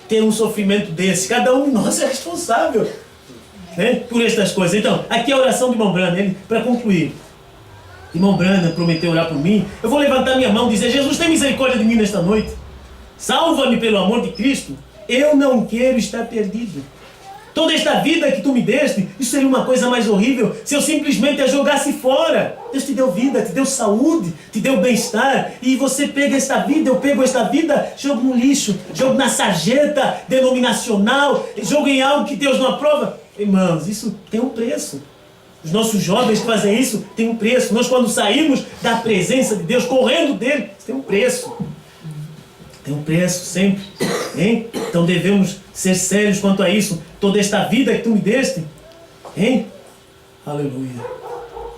ter um sofrimento desse. Cada um de nós é responsável por estas coisas. Então, aqui é a oração do irmão Brana, para concluir. Irmão Brana prometeu orar por mim. Eu vou levantar minha mão e dizer, Jesus, tem misericórdia de mim nesta noite. Salva-me pelo amor de Cristo. Eu não quero estar perdido. Toda esta vida que tu me deste, isso seria uma coisa mais horrível se eu simplesmente a jogasse fora. Deus te deu vida, te deu saúde, te deu bem-estar, e você pega esta vida, eu pego esta vida, jogo no lixo, jogo na sarjeta denominacional, jogo em algo que Deus não aprova. Irmãos, isso tem um preço. Os nossos jovens que fazem isso têm um preço. Nós, quando saímos da presença de Deus, correndo dele, isso tem um preço. Tem um preço sempre. Hein? Então devemos ser sérios quanto a isso. Toda esta vida que tu me deste. Hein? Aleluia.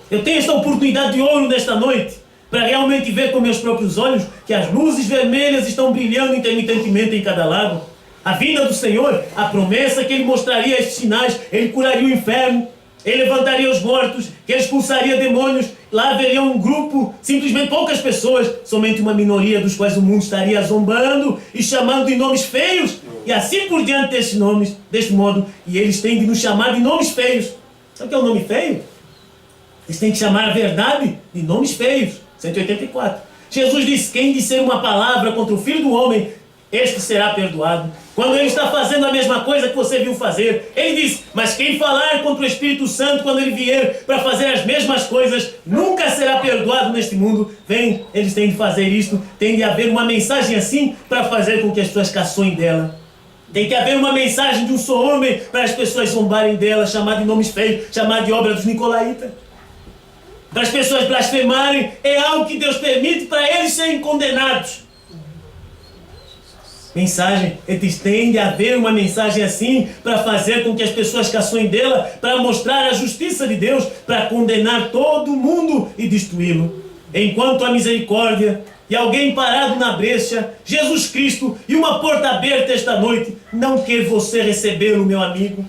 Eu tenho esta oportunidade de ouro nesta noite para realmente ver com meus próprios olhos que as luzes vermelhas estão brilhando intermitentemente em cada lado. A vinda do Senhor, a promessa que Ele mostraria estes sinais, Ele curaria o enfermo, Ele levantaria os mortos, que Ele expulsaria demônios. Lá haveria um grupo, simplesmente poucas pessoas, somente uma minoria dos quais o mundo estaria zombando e chamando de nomes feios. E assim por diante destes nomes, deste modo, e eles têm de nos chamar de nomes feios. Sabe o que é um nome feio? Eles têm que chamar a verdade de nomes feios. 184. Jesus disse, quem disser uma palavra contra o Filho do Homem, este será perdoado. Quando ele está fazendo a mesma coisa que você viu fazer, ele diz, mas quem falar contra o Espírito Santo quando ele vier para fazer as mesmas coisas, nunca será perdoado neste mundo. Vem, eles têm de fazer isto, tem de haver uma mensagem assim para fazer com que as pessoas caçoem dela. Tem que haver uma mensagem de um só homem para as pessoas zombarem dela, chamar de nomes feios, chamar de obra dos Nicolaítas. Para as pessoas blasfemarem, é algo que Deus permite para eles serem condenados. Mensagem, eles têm de haver uma mensagem assim para fazer com que as pessoas caçoem dela, para mostrar a justiça de Deus, para condenar todo mundo e destruí-lo. Enquanto a misericórdia e alguém parado na brecha, Jesus Cristo e uma porta aberta esta noite, não quer você recebê-lo, meu amigo.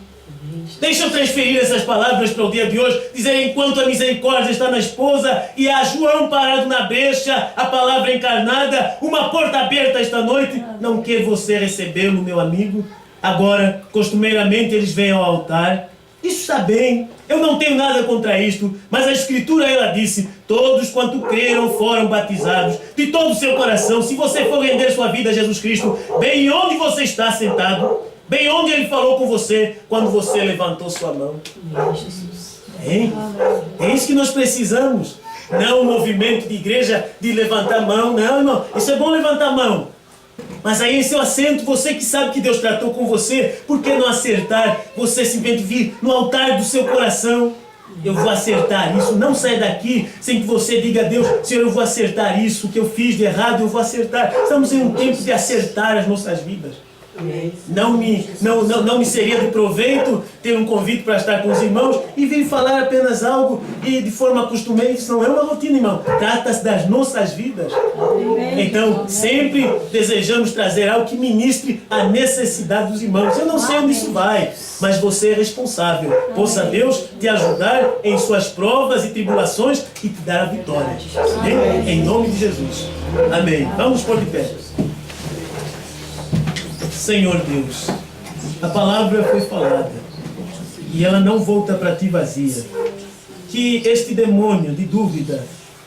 Deixa eu transferir essas palavras para o dia de hoje, dizer, enquanto a misericórdia está na esposa e a João parado na brecha, a palavra encarnada, uma porta aberta esta noite, não quer você recebê-lo, meu amigo. Agora, costumeiramente eles vêm ao altar, isso está bem, eu não tenho nada contra isto, mas a Escritura, ela disse, todos quanto creram foram batizados, de todo o seu coração. Se você for render sua vida a Jesus Cristo, bem onde você está sentado, bem onde Ele falou com você quando você levantou sua mão. Hein? É isso que nós precisamos. Não um movimento de igreja de levantar a mão. Não, irmão. Isso é bom levantar a mão. Mas aí em seu assento, você que sabe que Deus tratou com você, por que não acertar? Você simplesmente vir no altar do seu coração. Eu vou acertar isso. Não saia daqui sem que você diga a Deus, Senhor, eu vou acertar isso, o que eu fiz de errado, eu vou acertar. Estamos em um tempo de acertar as nossas vidas. Não me seria de proveito ter um convite para estar com os irmãos e vir falar apenas algo e de forma costumeira. Isso não é uma rotina, irmão. Trata-se das nossas vidas. Então, sempre desejamos trazer algo que ministre a necessidade dos irmãos. Eu não sei onde isso vai, mas você é responsável. Possa Deus te ajudar em suas provas e tribulações e te dar a vitória. Amém? Em nome de Jesus. Amém. Vamos pôr de pé. Senhor Deus, a palavra foi falada e ela não volta para ti vazia. Que este demônio de dúvida,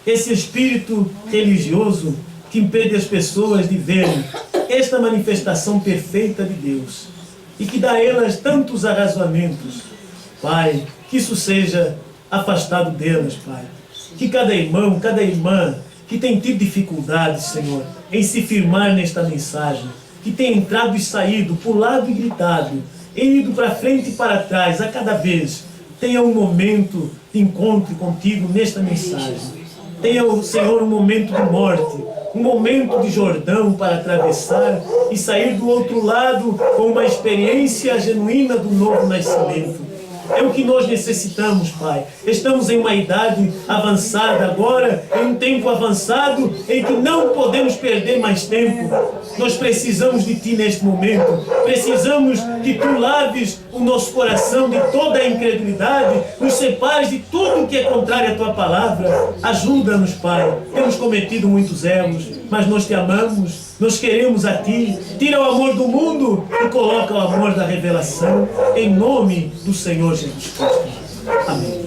esse espírito religioso que impede as pessoas de verem esta manifestação perfeita de Deus e que dá a elas tantos arrazoamentos, Pai, que isso seja afastado delas, Pai. Que cada irmão, cada irmã que tem tido dificuldades, Senhor, em se firmar nesta mensagem, que tem entrado e saído, pulado e gritado, ido para frente e para trás, a cada vez, tenha um momento de encontro contigo nesta mensagem. Tenha, Senhor, um momento de morte, um momento de Jordão para atravessar e sair do outro lado com uma experiência genuína do novo nascimento. É o que nós necessitamos, Pai. Estamos em uma idade avançada agora, em um tempo avançado, em que não podemos perder mais tempo. Nós precisamos de Ti neste momento. Precisamos que Tu laves o nosso coração de toda a incredulidade, nos separes de tudo que é contrário à Tua palavra. Ajuda-nos, Pai. Temos cometido muitos erros, mas nós Te amamos. Nós queremos a Ti. Tira o amor do mundo e coloca o amor da revelação. Em nome do Senhor Jesus Cristo. Amém.